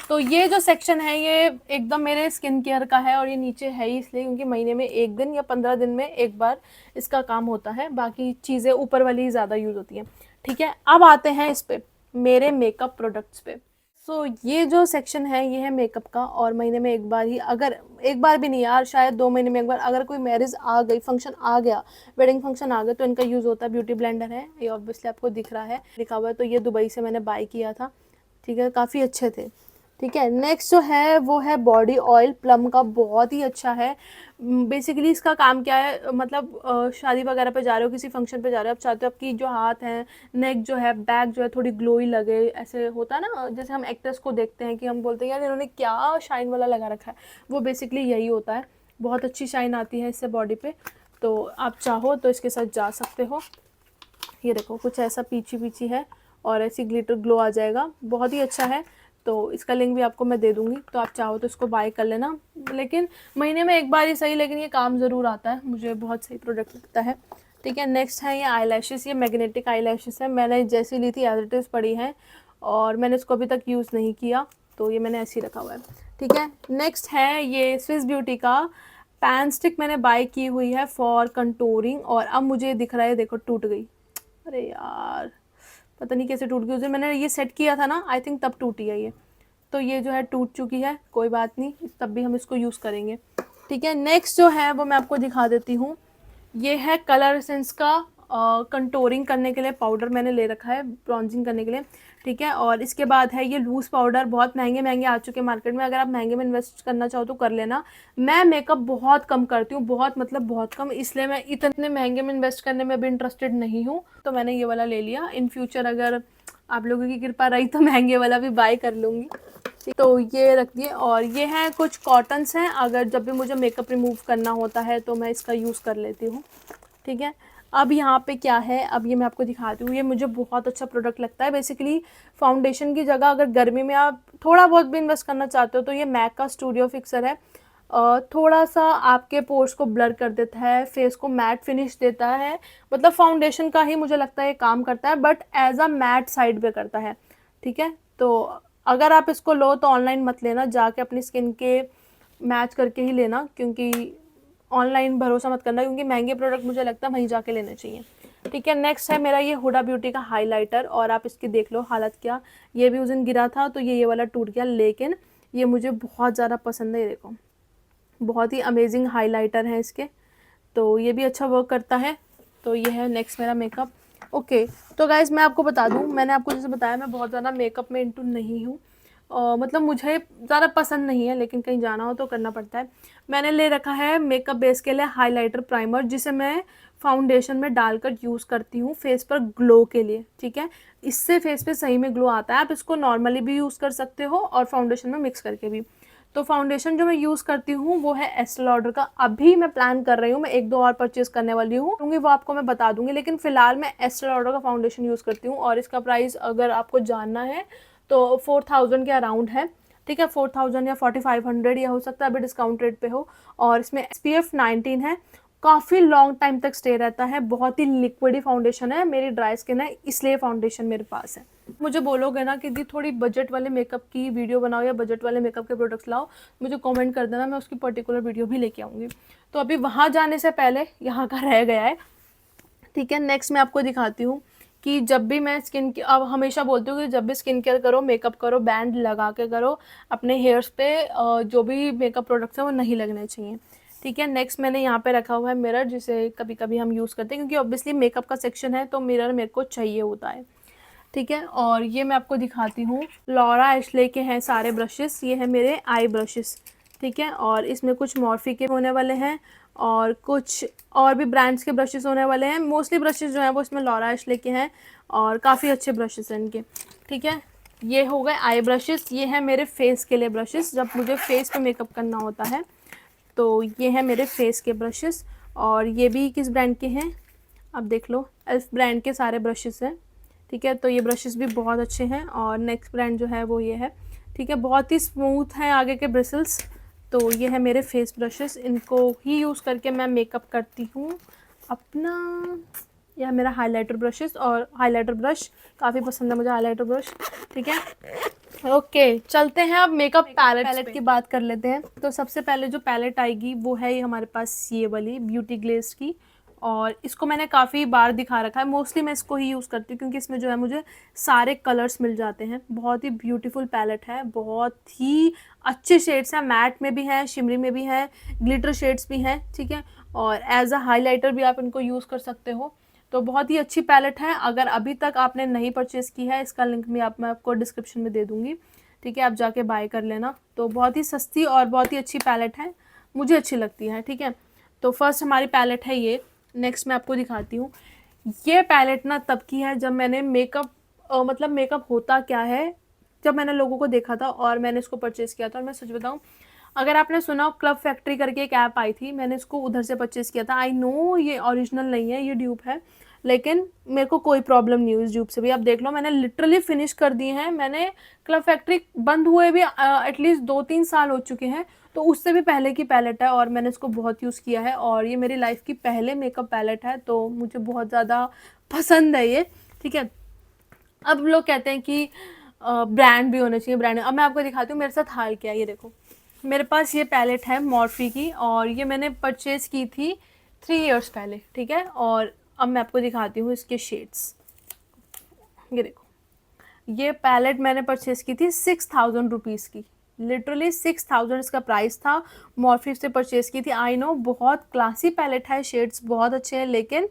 तो ये जो सेक्शन है ये एकदम मेरे स्किन केयर का है, और ये नीचे है ही इसलिए क्योंकि महीने में 1 दिन या 15 दिन में एक बार इसका काम होता है, बाकी चीज़ें ऊपर वाली ज़्यादा यूज़ होती हैं, ठीक है। अब आते हैं इस पे, मेरे मेकअप प्रोडक्ट्स पे। सो ये जो सेक्शन है ये है मेकअप का, और महीने में एक बार ही, अगर एक बार भी नहीं यार, शायद 2 महीने में एक बार, अगर कोई मैरिज आ गई, फंक्शन आ गया, वेडिंग फंक्शन आ गया, तो इनका यूज़ होता है। ब्यूटी ब्लेंडर है ये, ऑब्वियसली आपको दिख रहा है, लिखा हुआ है। तो ये दुबई से मैंने बाय किया था, ठीक है, काफ़ी अच्छे थे, ठीक है। नेक्स्ट जो है वो है बॉडी ऑयल प्लम का, बहुत ही अच्छा है। बेसिकली इसका काम क्या है, मतलब शादी वगैरह पे जा रहे हो, किसी फंक्शन पे जा रहे हो, आप चाहते हो आपकी जो हाथ है, नेक जो है, बैक जो है थोड़ी ग्लोई लगे, ऐसे होता है ना, जैसे हम एक्टर्स को देखते हैं कि हम बोलते हैं यार इन्होंने क्या शाइन वाला लगा रखा है, वो बेसिकली यही होता है। बहुत अच्छी शाइन आती है इससे बॉडी पे, तो आप चाहो तो इसके साथ जा सकते हो। ये देखो कुछ ऐसा पीछी पीछी है और ऐसी ग्लिटर ग्लो आ जाएगा, बहुत ही अच्छा है। तो इसका लिंक भी आपको मैं दे दूँगी, तो आप चाहो तो इसको बाय कर लेना, लेकिन महीने में एक बार ही सही, लेकिन ये काम ज़रूर आता है, मुझे बहुत सही प्रोडक्ट लगता है, ठीक है। नेक्स्ट है ये आई लैशेज़, ये मैग्नेटिक आई लैशेज़ है, मैंने जैसी ली थी एज इट इज़ पड़ी है, और मैंने इसको अभी तक यूज़ नहीं किया, तो ये मैंने ऐसे ही रखा हुआ है, ठीक है। नेक्स्ट है ये स्विस ब्यूटी का पैन स्टिक, मैंने बाय की हुई है फॉर कंटूरिंग, और अब मुझे दिख रहा है, देखो टूट गई, अरे यार पता नहीं कैसे टूट गई, उस दिन मैंने ये सेट किया था ना, आई थिंक तब टूटी है ये, तो ये जो है टूट चुकी है, कोई बात नहीं, तब भी हम इसको यूज़ करेंगे, ठीक है। नेक्स्ट जो है वो मैं आपको दिखा देती हूँ, ये है कलर एसेंस का कंटूरिंग करने के लिए पाउडर मैंने ले रखा है, ब्रॉन्जिंग करने के लिए, ठीक है। और इसके बाद है ये लूज़ पाउडर, बहुत महंगे महंगे आ चुके हैं मार्केट में, अगर आप महंगे में इन्वेस्ट करना चाहो तो कर लेना। मैं मेकअप बहुत कम करती हूँ, बहुत मतलब बहुत कम, इसलिए मैं इतने महंगे में इन्वेस्ट करने में भी इंटरेस्टेड नहीं हूँ, तो मैंने ये वाला ले लिया। इन फ्यूचर अगर आप लोगों की कृपा रही तो महंगे वाला भी बाय कर लूँगी। तो ये रख दिए। और ये हैं कुछ कॉटन्स हैं, अगर जब भी मुझे मेकअप रिमूव करना होता है तो मैं इसका यूज़ कर लेती हूँ, ठीक है। अब यहाँ पे क्या है, अब ये मैं आपको दिखाती हूँ। ये मुझे बहुत अच्छा प्रोडक्ट लगता है। बेसिकली फाउंडेशन की जगह अगर गर्मी में आप थोड़ा बहुत भी इन्वेस्ट करना चाहते हो तो ये मैक का स्टूडियो फिक्सर है। थोड़ा सा आपके पोर्स को ब्लर कर देता है, फेस को मैट फिनिश देता है, मतलब फाउंडेशन का ही मुझे लगता है ये काम करता है, but as a matte side पे करता है, ठीक है। तो अगर आप इसको लो तो ऑनलाइन मत लेना, जाके अपनी स्किन के मैच करके ही लेना, क्योंकि ऑनलाइन भरोसा मत करना, क्योंकि महंगे प्रोडक्ट मुझे लगता है वहीं जाके लेने चाहिए, ठीक है। नेक्स्ट है मेरा ये हुडा ब्यूटी का हाइलाइटर, और आप इसकी देख लो हालत क्या। ये भी उस दिन गिरा था तो ये वाला टूट गया, लेकिन ये मुझे बहुत ज़्यादा पसंद है। ये देखो, बहुत ही अमेजिंग हाइलाइटर है इसके, तो ये भी अच्छा वर्क करता है। तो ये है नेक्स्ट मेरा मेकअप। ओके, तो गाइज़ मैं आपको बता दूँ, मैंने आपको जैसे बताया मैं बहुत ज़्यादा मेकअप में इंटू नहीं हूँ, मतलब मुझे ज़्यादा पसंद नहीं है, लेकिन कहीं जाना हो तो करना पड़ता है। मैंने ले रखा है मेकअप बेस के लिए हाइलाइटर प्राइमर, जिसे मैं फाउंडेशन में डालकर यूज़ करती हूँ फेस पर ग्लो के लिए, ठीक है। इससे फेस पे सही में ग्लो आता है। आप इसको नॉर्मली भी यूज़ कर सकते हो और फाउंडेशन में मिक्स करके भी। तो फाउंडेशन जो मैं यूज़ करती हूँ वो है एस्टे लॉडर का। अभी मैं प्लान कर रही हूँ, मैं 1-2 और परचेज़ करने वाली हूँ, वो आपको मैं बता दूँगी, लेकिन फ़िलहाल मैं एस्टे लॉडर का फाउंडेशन यूज़ करती हूँ, और इसका प्राइस अगर आपको जानना है तो 4000 के अराउंड है, ठीक है। 4000 या 4500, या हो सकता है अभी डिस्काउंट रेट पे हो। और इसमें SPF 19 है, काफ़ी लॉन्ग टाइम तक स्टे रहता है, बहुत ही लिक्विडी फाउंडेशन है। मेरी ड्राई स्किन है इसलिए फाउंडेशन मेरे पास है। मुझे बोलोगे ना कि दी थोड़ी बजट वाले मेकअप की वीडियो बनाओ या बजट वाले मेकअप के प्रोडक्ट्स लाओ, मुझे कमेंट कर देना, मैं उसकी पर्टिकुलर वीडियो भी लेके आऊँगी। तो अभी वहाँ जाने से पहले यहाँ का रह गया है, ठीक है। नेक्स्ट मैं आपको दिखाती हूँ कि जब भी मैं स्किन की, अब हमेशा बोलती हूँ कि जब भी स्किन केयर करो, मेकअप करो, बैंड लगा के करो, अपने हेयर्स पे जो भी मेकअप प्रोडक्ट्स हैं वो नहीं लगने चाहिए, ठीक है। नेक्स्ट मैंने यहाँ पे रखा हुआ है मिरर, जिसे कभी कभी हम यूज़ करते हैं, क्योंकि ऑब्वियसली मेकअप का सेक्शन है तो मिरर मेरे को चाहिए होता है, ठीक है। और ये मैं आपको दिखाती हूँ, लॉरा एशले के हैं सारे ब्रशेस, ये है मेरे आई ब्रशेस, ठीक है। और इसमें कुछ मॉर्फी के होने वाले हैं और कुछ और भी ब्रांड्स के ब्रशेस होने वाले हैं। मोस्टली ब्रशेस जो हैं वो इसमें लॉरा एशले के हैं और काफ़ी अच्छे ब्रशेस हैं इनके, ठीक है। ये हो गए आई ब्रशेस। ये है मेरे फेस के लिए ब्रशेस, जब मुझे फेस पे मेकअप करना होता है तो ये है मेरे फेस के ब्रशेस। और ये भी किस ब्रांड के हैं आप देख लो, एल्फ ब्रांड के सारे ब्रशेस हैं, ठीक है। तो ये ब्रशेस भी बहुत अच्छे हैं। और नेक्स्ट ब्रांड जो है वो ये है, ठीक है। बहुत ही स्मूथ हैं आगे के ब्रिसल्स। तो ये है मेरे फेस ब्रशेस, इनको ही यूज़ करके मैं मेकअप करती हूँ अपना। यह मेरा हाइलाइटर ब्रशेस, और हाइलाइटर ब्रश काफ़ी पसंद है मुझे, हाइलाइटर ब्रश, ठीक है। ओके, चलते हैं अब मेकअप पैलेट की बात कर लेते हैं। तो सबसे पहले जो पैलेट आएगी वो है ये हमारे पास ये वाली ब्यूटी ग्लेज की, और इसको मैंने काफ़ी बार दिखा रखा है। मोस्टली मैं इसको ही यूज़ करती हूँ क्योंकि इसमें जो है मुझे सारे कलर्स मिल जाते हैं। बहुत ही ब्यूटीफुल पैलेट है, बहुत ही अच्छे शेड्स हैं, मैट में भी हैं, शिमरी में भी हैं, ग्लिटर शेड्स भी हैं, ठीक है। और एज अ हाइलाइटर भी आप इनको यूज़ कर सकते हो। तो बहुत ही अच्छी पैलेट है। अगर अभी तक आपने नहीं परचेज़ की है, इसका लिंक भी मैं आपको डिस्क्रिप्शन में दे दूँगी, ठीक है। आप जाके बाय कर लेना। तो बहुत ही सस्ती और बहुत ही अच्छी पैलेट है, मुझे अच्छी लगती है, ठीक है। तो फर्स्ट हमारी पैलेट है ये। नेक्स्ट मैं आपको दिखाती हूँ, ये पैलेट ना तब की है जब मैंने मेकअप मतलब मेकअप होता क्या है, जब मैंने लोगों को देखा था और मैंने इसको परचेज़ किया था। और मैं सच बताऊँ, अगर आपने सुना हो क्लब फैक्ट्री करके एक ऐप आई थी, मैंने इसको उधर से परचेज़ किया था। आई नो ये ओरिजिनल नहीं है, ये ड्यूप है, लेकिन मेरे को कोई प्रॉब्लम नहीं हुई इस ड्यूप से भी। आप देख लो, मैंने लिटरली फिनिश कर दिए हैं। मैंने क्लब फैक्ट्री बंद हुए भी एटलीस्ट 2-3 साल हो चुके हैं, तो उससे भी पहले की पैलेट है और मैंने इसको बहुत यूज़ किया है। और ये मेरी लाइफ की पहले मेकअप पैलेट है, तो मुझे बहुत ज़्यादा पसंद है ये, ठीक है। अब लोग कहते हैं कि ब्रांड भी होने चाहिए, ब्रांड। अब मैं आपको दिखाती हूँ मेरे साथ हाल क्या है। ये देखो, मेरे पास ये पैलेट है मॉर्फी की, और ये मैंने परचेज़ की थी 3 इयर्स पहले, ठीक है। और अब मैं आपको दिखाती हूँ इसके शेड्स। ये देखो, ये पैलेट मैंने परचेज़ की थी 6000 रुपीज़ की, लिटरली 6000 इसका प्राइस था। मॉर्फी से परचेज़ की थी। आई नो बहुत क्लासी पैलेट है, शेड्स बहुत अच्छे हैं, लेकिन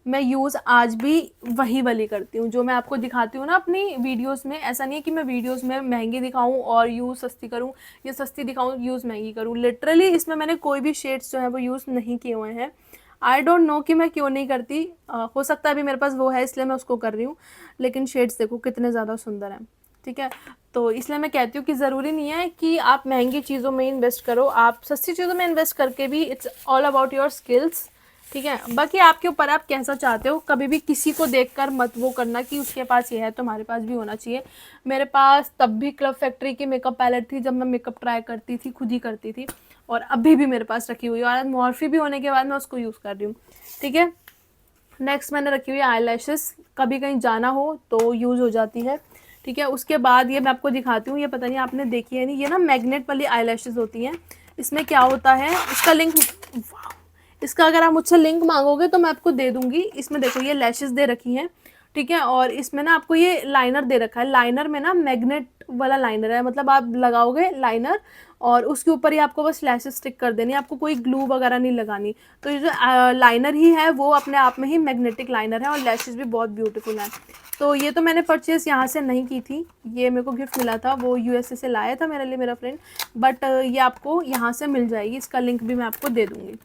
मैं यूज़ आज भी वही वाली करती हूँ जो मैं आपको दिखाती हूँ ना अपनी वीडियोस में। ऐसा नहीं है कि मैं वीडियोस में महंगी दिखाऊँ और यूज़ सस्ती करूँ, या सस्ती दिखाऊँ यूज़ महंगी करूँ। लिटरली इसमें मैंने कोई भी शेड्स जो है वो यूज़ नहीं किए हुए हैं। आई डोंट नो कि मैं क्यों नहीं करती, हो सकता है अभी मेरे पास वो है इसलिए मैं उसको कर रही हूँ, लेकिन शेड्स देखो कितने ज़्यादा सुंदर हैं, ठीक है। तो इसलिए मैं कहती हूँ कि ज़रूरी नहीं है कि आप महंगी चीज़ों में इन्वेस्ट करो, आप सस्ती चीज़ों में इन्वेस्ट करके भी it's all about your skills, ठीक है। बाकी आपके ऊपर, आप कैसा चाहते हो, कभी भी किसी को देखकर मत वो करना कि उसके पास ये है तो हमारे पास भी होना चाहिए। मेरे पास तब भी क्लब फैक्ट्री की मेकअप पैलेट थी जब मैं मेकअप ट्राई करती थी, खुद ही करती थी, और अभी भी मेरे पास रखी हुई है, और मॉर्फी भी होने के बाद मैं उसको यूज़ कर रही हूँ, ठीक है। नेक्स्ट मैंने रखी हुई है आई लैशेस, कभी कहीं जाना हो तो यूज़ हो जाती है, ठीक है। उसके बाद ये मैं आपको दिखाती हूँ, ये पता नहीं आपने देखी है नहीं, ये ना मैग्नेट वाली आई लैशेस होती हैं। इसमें क्या होता है, इसका लिंक, इसका अगर आप मुझसे लिंक मांगोगे तो मैं आपको दे दूंगी। इसमें देखो ये लैशेस दे रखी हैं, ठीक है, और इसमें ना आपको ये लाइनर दे रखा है। लाइनर में ना मैग्नेट वाला लाइनर है, मतलब आप लगाओगे लाइनर और उसके ऊपर ही आपको बस लैशेस स्टिक कर देनी, आपको कोई ग्लू वगैरह नहीं लगानी। तो ये जो लाइनर ही है वो अपने आप में ही मैग्नेटिक लाइनर है, और लैशेस भी बहुत ब्यूटीफुल हैं। तो ये तो मैंने परचेज़ यहाँ से नहीं की थी, ये मेरे को गिफ्ट मिला था, वो यूएसए से लाया था मेरे लिए मेरा फ्रेंड, बट ये आपको यहाँ से मिल जाएगी, इसका लिंक भी मैं आपको दे दूँगी।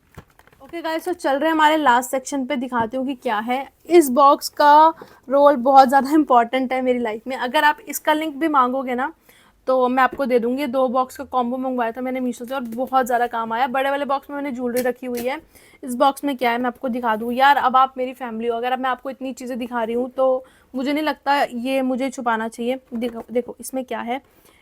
ओके गाइस, तो चल रहे हैं हमारे लास्ट सेक्शन पे, दिखाती हूँ कि क्या है। इस बॉक्स का रोल बहुत ज़्यादा इंपॉर्टेंट है मेरी लाइफ में। अगर आप इसका लिंक भी मांगोगे ना तो मैं आपको दे दूँगी। 2 बॉक्स का कॉम्बो मंगवाया था मैंने मीशो से और बहुत ज़्यादा काम आया। बड़े वाले बॉक्स में मैंने ज्वेलरी रखी हुई है, इस बॉक्स में क्या है मैं आपको दिखा दूँ। यार अब आप मेरी फैमिली हो, अगर अब मैं आपको इतनी चीज़ें दिखा रही हूँ तो मुझे नहीं लगता ये मुझे छुपाना चाहिए। देखो इसमें क्या है,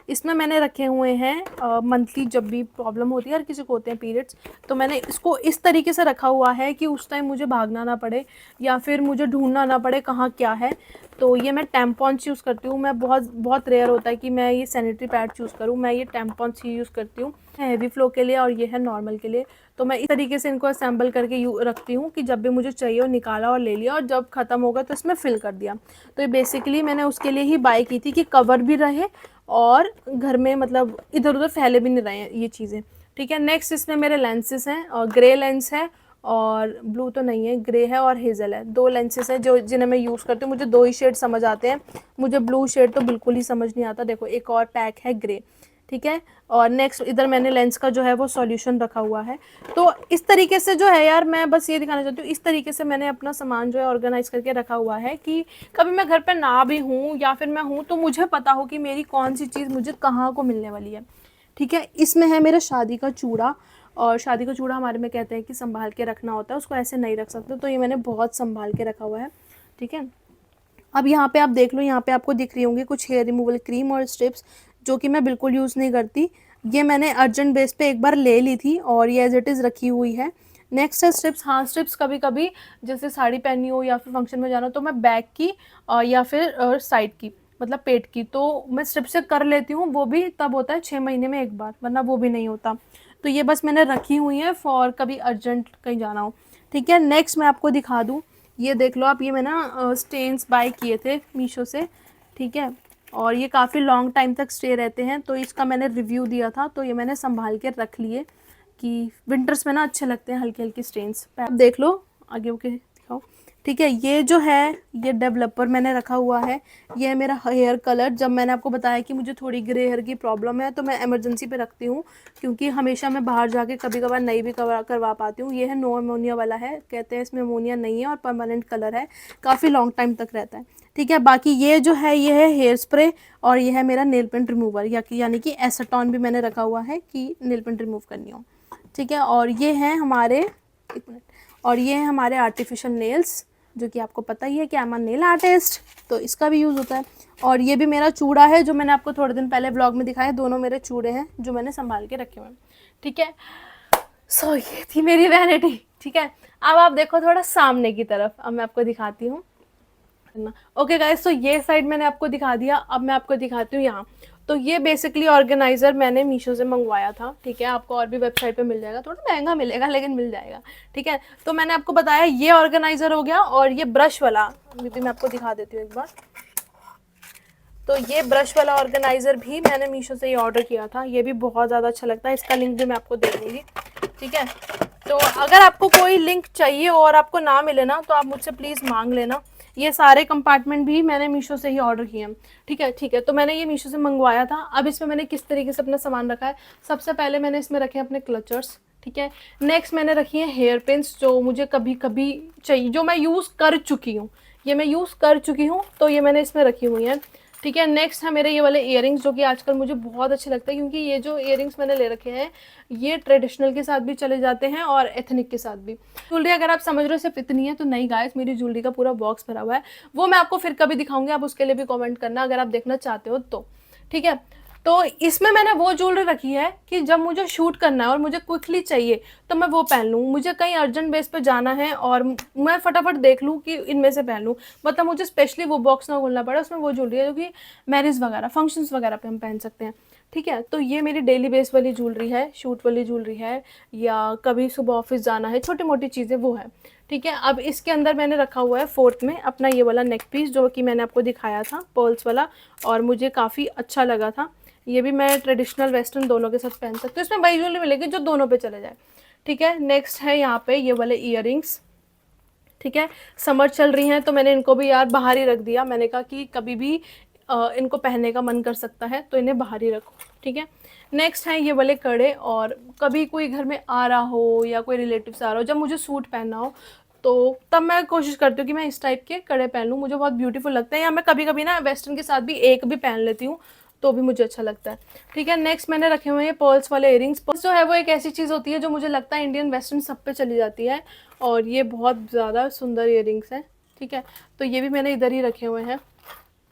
इसमें मैंने रखे हुए हैं मंथली, जब भी प्रॉब्लम होती है, हर किसी को होते हैं पीरियड्स, तो मैंने इसको इस तरीके से रखा हुआ है कि उस टाइम मुझे भागना ना पड़े या फिर मुझे ढूंढना ना पड़े कहाँ क्या है। तो ये मैं टैम्पॉन्स यूज़ करती हूँ, मैं बहुत रेयर होता है कि मैं ये सैनिटरी पैड चूज़ करूँ, मैं ये टैम्पॉन्स ही यूज़ करती हूँ, हैवी फ्लो के लिए और ये है नॉर्मल के लिए। तो मैं इस तरीके से इनको असेंबल करके रखती हूँ कि जब भी मुझे चाहिए और निकाला और ले लिया, और जब ख़त्म होगा तो इसमें फिल कर दिया। तो ये बेसिकली मैंने उसके लिए ही बाय की थी कि कवर भी रहे और घर में मतलब इधर उधर फैले भी नहीं रहे हैं ये चीज़ें, ठीक है। नेक्स्ट इसमें मेरे लेंसेज हैं, और ग्रे लेंस है और ब्लू तो नहीं है, ग्रे है और हेज़ल है। 2 लेंसेज हैं जो जिन्हें मैं यूज़ करती हूँ। मुझे 2 ही शेड समझ आते हैं, मुझे ब्लू शेड तो बिल्कुल ही समझ नहीं आता। देखो एक और पैक है ग्रे, ठीक है। और नेक्स्ट इधर मैंने लेंस का जो है वो सॉल्यूशन रखा हुआ है। तो इस तरीके से जो है यार, मैं बस ये दिखाना चाहती हूँ, इस तरीके से मैंने अपना सामान जो है ऑर्गेनाइज करके रखा हुआ है कि कभी मैं घर पे ना भी हूँ या फिर मैं हूँ तो मुझे पता हो कि मेरी कौन सी चीज़ मुझे कहाँ को मिलने वाली है, ठीक है। इसमें है मेरा शादी का चूड़ा, और शादी का चूड़ा हमारे में कहते हैं कि संभाल के रखना होता है, उसको ऐसे नहीं रख सकते, तो ये मैंने बहुत संभाल के रखा हुआ है, ठीक है। अब यहाँ पे आप देख लो, यहाँ पे आपको दिख रही होंगी कुछ हेयर रिमूवल क्रीम और स्ट्रिप्स, जो कि मैं बिल्कुल यूज़ नहीं करती। ये मैंने अर्जेंट बेस पे एक बार ले ली थी और ये एज इट इज़ रखी हुई है। नेक्स्ट है स्ट्रिप्स। हाँ, स्ट्रिप्स कभी कभी जैसे साड़ी पहननी हो या फिर फंक्शन में जाना हो तो मैं बैक की या फिर साइड की, मतलब पेट की, तो मैं स्ट्रिप से कर लेती हूँ। वो भी तब होता है 6 महीने में एक बार, वरना वो भी नहीं होता। तो ये बस मैंने रखी हुई है फॉर कभी अर्जेंट कहीं जाना हो, ठीक है। नेक्स्ट मैं आपको दिखा दूँ, ये देख लो आप, ये मैं ना स्टेन्स बाय किए थे मीशो से, ठीक है, और ये काफ़ी लॉन्ग टाइम तक स्टे रहते हैं, तो इसका मैंने रिव्यू दिया था, तो ये मैंने संभाल के रख लिए कि विंटर्स में ना अच्छे लगते हैं हल्के हल्के स्टेन्स। अब देख लो आगे ओके दिखाओ, ठीक है। ये जो है ये डेवलपर मैंने रखा हुआ है, ये है मेरा हेयर कलर। जब मैंने आपको बताया कि मुझे थोड़ी ग्रे हेयर की प्रॉब्लम है तो मैं इमरजेंसी पे रखती हूँ, क्योंकि हमेशा मैं बाहर जाके कभी कभार नहीं भी करवा पाती हूँ। ये है नो अमोनिया वाला है, कहते हैं इसमें अमोनिया नहीं है और परमानेंट कलर है, काफ़ी लॉन्ग टाइम तक रहता है, ठीक है। बाकी ये जो है ये है हेयर स्प्रे, और ये है मेरा नेल पेंट रिमूवर, यानी कि एसेटॉन भी मैंने रखा हुआ है कि नेल पेंट रिमूव करनी हो, ठीक है। और ये हैं हमारे, एक मिनट, और ये हैं हमारे आर्टिफिशियल नेल्स, जो कि आपको पता ही है कि I am a nail artist, तो इसका भी यूज़ होता है। और ये भी मेरा चूड़ा है जो मैंने आपको थोड़े दिन पहले व्लॉग में दिखाया, दोनों मेरे चूड़े हैं जो मैंने संभाल के रखे हुए हैं, ठीक है। सो ये थी मेरी वैनिटी, ठीक है। अब आप देखो थोड़ा सामने की तरफ, अब मैं आपको दिखाती हूँ। ओके गाइस, तो ये साइड मैंने आपको दिखा दिया, अब मैं आपको दिखाती हूँ यहाँ। तो ये बेसिकली ऑर्गेनाइज़र मैंने मीशो से मंगवाया था, ठीक है। आपको और भी वेबसाइट पे मिल जाएगा, थोड़ा महंगा मिलेगा लेकिन मिल जाएगा, ठीक है। तो मैंने आपको बताया ये ऑर्गेनाइज़र हो गया, और ये ब्रश वाला भी मैं आपको दिखा देती हूँ एक बार। तो ये ब्रश वाला ऑर्गेनाइज़र भी मैंने मीशो से ही ऑर्डर किया था, ये भी बहुत ज़्यादा अच्छा लगता है, इसका लिंक भी मैं आपको दे दूँगी, ठीक है। तो अगर आपको कोई लिंक चाहिए और आपको ना मिले ना तो आप मुझसे प्लीज़ मांग लेना, ये सारे कंपार्टमेंट भी मैंने मीशो से ही ऑर्डर किए हैं। ठीक है, तो मैंने ये मीशो से मंगवाया था। अब इसमें मैंने किस तरीके से अपना सामान रखा है, सबसे पहले मैंने इसमें रखे हैं अपने क्लचर्स। ठीक है, नेक्स्ट मैंने रखी है हेयर पिन्स, जो मुझे कभी कभी चाहिए, जो मैं यूज़ कर चुकी हूँ, ये मैं यूज़ कर चुकी हूँ, तो ये मैंने इसमें रखी हुई हैं। ठीक है, नेक्स्ट है मेरे ये वाले इयररिंग्स, जो कि आजकल मुझे बहुत अच्छे लगते हैं, क्योंकि ये जो इयररिंग्स मैंने ले रखे हैं ये ट्रेडिशनल के साथ भी चले जाते हैं और एथनिक के साथ भी। ज्वेलरी अगर आप समझ रहे हो सिर्फ इतनी है, तो नहीं गाइस, मेरी ज्वेलरी का पूरा बॉक्स भरा हुआ है, वो मैं आपको फिर कभी दिखाऊंगी, आप उसके लिए भी कमेंट करना अगर आप देखना चाहते हो तो। ठीक है, तो इसमें मैंने वो ज्वेलरी रखी है कि जब मुझे शूट करना है और मुझे क्विकली चाहिए तो मैं वो पहन लूँ, मुझे कहीं अर्जेंट बेस पे जाना है और मैं फटाफट देख लूँ कि इनमें से पहन लूँ, मतलब मुझे स्पेशली वो बॉक्स ना खोलना पड़े, उसमें वो ज्वेलरी है जो कि मैरिज वगैरह फंक्शंस वगैरह पे हम पहन सकते हैं। ठीक है, तो ये मेरी डेली बेस वाली ज्वेलरी है, शूट वाली ज्वेलरी है, या कभी सुबह ऑफिस जाना है, छोटी मोटी चीज़ें वो है। ठीक है, अब इसके अंदर मैंने रखा हुआ है फोर्थ में अपना ये वाला नेक पीस, जो कि मैंने आपको दिखाया था पर्ल्स वाला, और मुझे काफ़ी अच्छा लगा था। ये भी मैं ट्रेडिशनल वेस्टर्न दोनों के साथ पहन सकती हूँ, इसमें वही ज्वेलरी मिलेगी जो दोनों पे चले जाए। ठीक है, नेक्स्ट है यहाँ पे ये वाले इयररिंग्स। ठीक है, समर चल रही हैं तो मैंने इनको भी यार बाहर ही रख दिया, मैंने कहा कि कभी भी इनको पहनने का मन कर सकता है तो इन्हें बाहर ही रखो। ठीक है, नेक्स्ट है ये वाले कड़े, और कभी कोई घर में आ रहा हो या कोई रिलेटिव्स आ रहा हो, जब मुझे सूट पहनना हो तो तब मैं कोशिश करती हूँ कि मैं इस टाइप के कड़े पहन लूँ, मुझे बहुत ब्यूटीफुल लगता है, या मैं कभी कभी ना वेस्टर्न के साथ भी एक भी पहन लेती हूँ तो भी मुझे अच्छा लगता है। ठीक है, नेक्स्ट मैंने रखे हुए हैं पर्ल्स वाले इयरिंग्स। पर्ल्स जो है वो एक ऐसी चीज़ होती है जो मुझे लगता है इंडियन वेस्टर्न सब पे चली जाती है, और ये बहुत ज़्यादा सुंदर इयरिंग्स हैं। ठीक है, तो ये भी मैंने इधर ही रखे हुए हैं।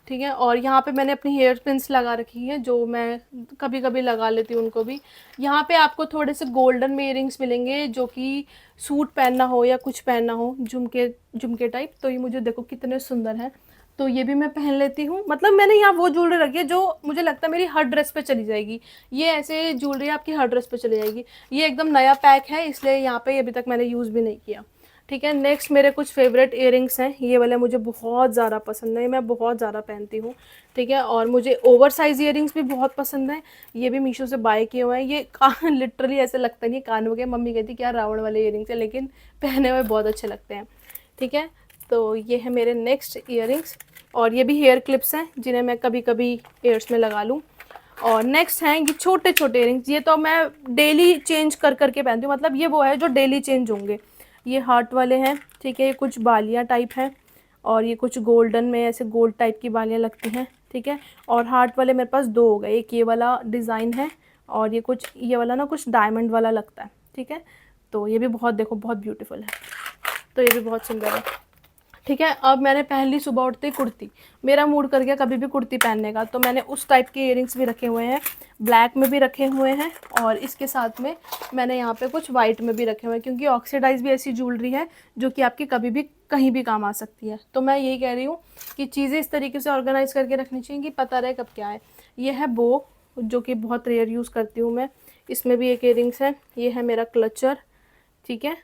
ठीक है, और यहाँ पे मैंने अपनी हेयर पिन्स लगा रखी हैं, जो मैं कभी कभी लगा लेती हूँ उनको भी। यहाँ पे आपको थोड़े से गोल्डन में इयरिंग्स मिलेंगे, जो कि सूट पहनना हो या कुछ पहनना हो, झुमके झुमके टाइप, तो ये मुझे देखो कितने सुंदर हैं, तो ये भी मैं पहन लेती हूँ। मतलब मैंने यहाँ वो ज्वेलरी रखी है जो मुझे लगता है मेरी हर ड्रेस पे चली जाएगी, ये ऐसे ज्वेलरी आपकी हर ड्रेस पे चली जाएगी। ये एकदम नया पैक है, इसलिए यहाँ पे अभी तक मैंने यूज़ भी नहीं किया। ठीक है, नेक्स्ट मेरे कुछ फेवरेट इयरिंग्स हैं, ये वाले मुझे बहुत ज़्यादा पसंद है, मैं बहुत ज़्यादा पहनती हूँ। ठीक है, और मुझे ओवर साइज़ इयरिंग्स भी बहुत पसंद हैं, ये भी मीशो से बाय किए हुए हैं। ये कान लिटरली ऐसे लगता नहीं कान हो गए, मम्मी कहती क्या रावण वाले इयरिंग्स है, लेकिन पहने हुए बहुत अच्छे लगते हैं। ठीक है, तो ये है मेरे नेक्स्ट इयरिंग्स, और ये भी हेयर क्लिप्स हैं जिन्हें मैं कभी कभी ईयर्स में लगा लूँ। और नेक्स्ट हैं ये छोटे छोटे इयरिंग्स, ये तो मैं डेली चेंज कर करके पहनती हूँ, मतलब ये वो है जो डेली चेंज होंगे। ये हार्ट वाले हैं। ठीक है, ये कुछ बालियाँ टाइप हैं, और ये कुछ गोल्डन में ऐसे गोल्ड टाइप की बालियाँ लगती हैं। ठीक है, और हार्ट वाले मेरे पास दो हो गए, एक ये वाला डिज़ाइन है, और ये कुछ ये वाला ना कुछ डायमंड वाला लगता है। ठीक है, तो ये भी बहुत देखो बहुत ब्यूटीफुल है, तो ये भी बहुत सुंदर है। ठीक है, अब मैंने पहन ली सुबह उठते ही कुर्ती, मेरा मूड कर गया कभी भी कुर्ती पहनने का, तो मैंने उस टाइप के इयरिंग्स भी रखे हुए हैं, ब्लैक में भी रखे हुए हैं, और इसके साथ में मैंने यहाँ पे कुछ वाइट में भी रखे हुए हैं, क्योंकि ऑक्सीडाइज भी ऐसी ज्वेलरी है जो कि आपकी कभी भी कहीं भी काम आ सकती है। तो मैं यही कह रही हूँ कि चीज़ें इस तरीके से ऑर्गेनाइज़ करके रखनी चाहिए कि पता रहे कब क्या है। ये है बो, जो कि बहुत रेयर यूज़ करती हूँ मैं, इसमें भी एक इयरिंग्स है। ये है मेरा क्लचर। ठीक है,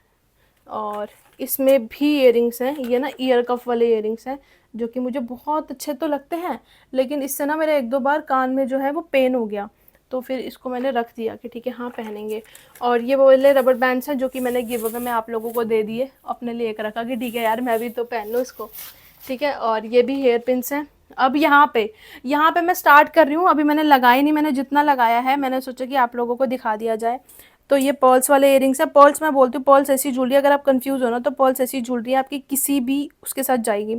और इसमें भी इयरिंग्स हैं, ये ना ईयर कफ वाले इयरिंग्स हैं, जो कि मुझे बहुत अच्छे तो लगते हैं, लेकिन इससे ना मेरे एक दो बार कान में जो है वो पेन हो गया, तो फिर इसको मैंने रख दिया कि ठीक है हाँ पहनेंगे। और ये वो वाले रबर बैंड्स हैं जो कि मैंने गिव अवे में आप लोगों को दे दिए, अपने लिए एक रखा कि ठीक है यार मैं भी तो पहन लूँ इसको। ठीक है, और ये भी हेयर पिन्स हैं। अब यहाँ पे मैं स्टार्ट कर रही हूँ, अभी मैंने लगाई नहीं, मैंने जितना लगाया है मैंने सोचा कि आप लोगों को दिखा दिया जाए। तो ये पर्ल्स वाले इयरिंग्स है। पर्ल्स मैं बोलती हूँ पर्ल्स ऐसी ज्वेलरी, अगर आप कंफ्यूज हो ना तो पर्ल्स ऐसी ज्वेलरी है आपकी किसी भी उसके साथ जाएगी।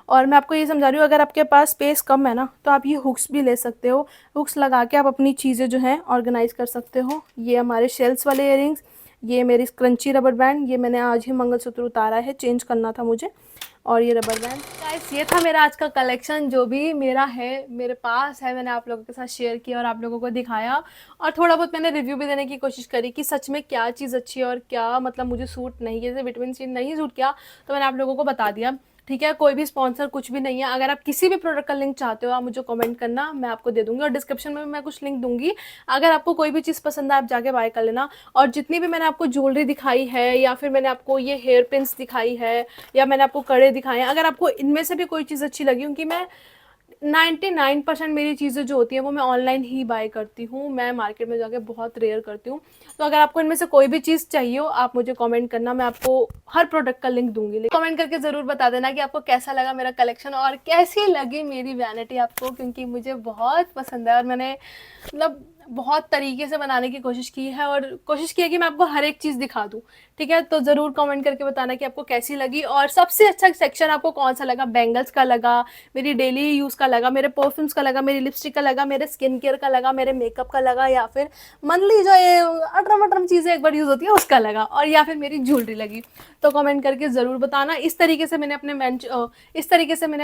और मैं आपको ये समझा रही हूँ, अगर आपके पास स्पेस कम है ना तो आप ये हुक्स भी ले सकते हो, हुक्स लगा के आप अपनी चीज़ें जो हैं ऑर्गेनाइज कर सकते हो। ये हमारे शेल्स वाले इयरिंग्स, ये मेरी क्रंची रबर बैंड, ये मैंने आज ही मंगलसूत्र उतारा है, चेंज करना था मुझे, और ये रबर बैंड। गाइस ये था मेरा आज का कलेक्शन, जो भी मेरा है मेरे पास है, मैंने आप लोगों के साथ शेयर किया और आप लोगों को दिखाया, और थोड़ा बहुत मैंने रिव्यू भी देने की कोशिश करी कि सच में क्या चीज़ अच्छी है और क्या मतलब मुझे सूट नहीं, जैसे विटामिन सी नहीं सूट किया तो मैंने आप लोगों को बता दिया। ठीक है, कोई भी स्पॉन्सर कुछ भी नहीं है, अगर आप किसी भी प्रोडक्ट का लिंक चाहते हो आप मुझे कमेंट करना, मैं आपको दे दूंगी, और डिस्क्रिप्शन में भी मैं कुछ लिंक दूंगी, अगर आपको कोई भी चीज़ पसंद है आप जाके बाय कर लेना। और जितनी भी मैंने आपको ज्वेलरी दिखाई है, या फिर मैंने आपको ये हेयर पिन्स दिखाई है, या मैंने आपको कड़े दिखाए हैं, अगर आपको इनमें से भी कोई चीज़ अच्छी लगी, क्योंकि मैं 99% मेरी चीज़ें जो होती हैं वो मैं ऑनलाइन ही बाय करती हूँ, मैं मार्केट में जाके बहुत रेयर करती हूँ। तो अगर आपको इनमें से कोई भी चीज़ चाहिए हो, आप मुझे कमेंट करना, मैं आपको हर प्रोडक्ट का लिंक दूँगी। कमेंट करके ज़रूर बता देना कि आपको कैसा लगा मेरा कलेक्शन और कैसी लगी मेरी वैनिटी आपको, क्योंकि मुझे बहुत पसंद है और मैंने मतलब बहुत तरीके से बनाने की कोशिश की है और कोशिश की है कि मैं आपको हर एक चीज़ दिखा दूँ, ठीक है? तो ज़रूर कमेंट करके बताना कि आपको कैसी लगी और सबसे अच्छा सेक्शन आपको कौन-सा लगा? बैंगल्स का लगा, मेरी डेली यूज़ का लगा, मेरे परफ्यूम्स का लगा, मेरी लिपस्टिक का लगा, मेरे स्किन केयर का लगा, मेरे मेकअप का लगा, या फिर मंथली जो ये अटरम-अटरम चीज़ें एक बार यूज़ होती है उसका लगा, और या फिर मेरी ज्वेलरी लगी। तो कमेंट करके ज़रूर बताना। इस तरीके से मैंने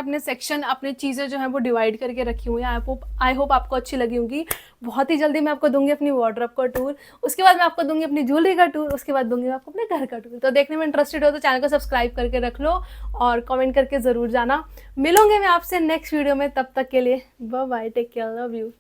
अपने सेक्शन, अपनी चीज़ें जो हैं वो डिवाइड करके रखी हुई हैं। आई होप आपको अच्छी लगी होंगी। बहुत ही जल्दी मैं आपको दूँगी अपनी वार्डरोब का टूर, उसके बाद मैं आपको दूँगी अपनी ज्वेलरी का टूर, उसके बाद दूँगी मैं आपको अपने घर का टूर। तो देखने में इंटरेस्टेड हो तो चैनल को सब्सक्राइब करके रख लो और कमेंट करके ज़रूर जाना। मिलूँगी मैं आपसे नेक्स्ट वीडियो में, तब तक के लिए bye bye, take care, love you.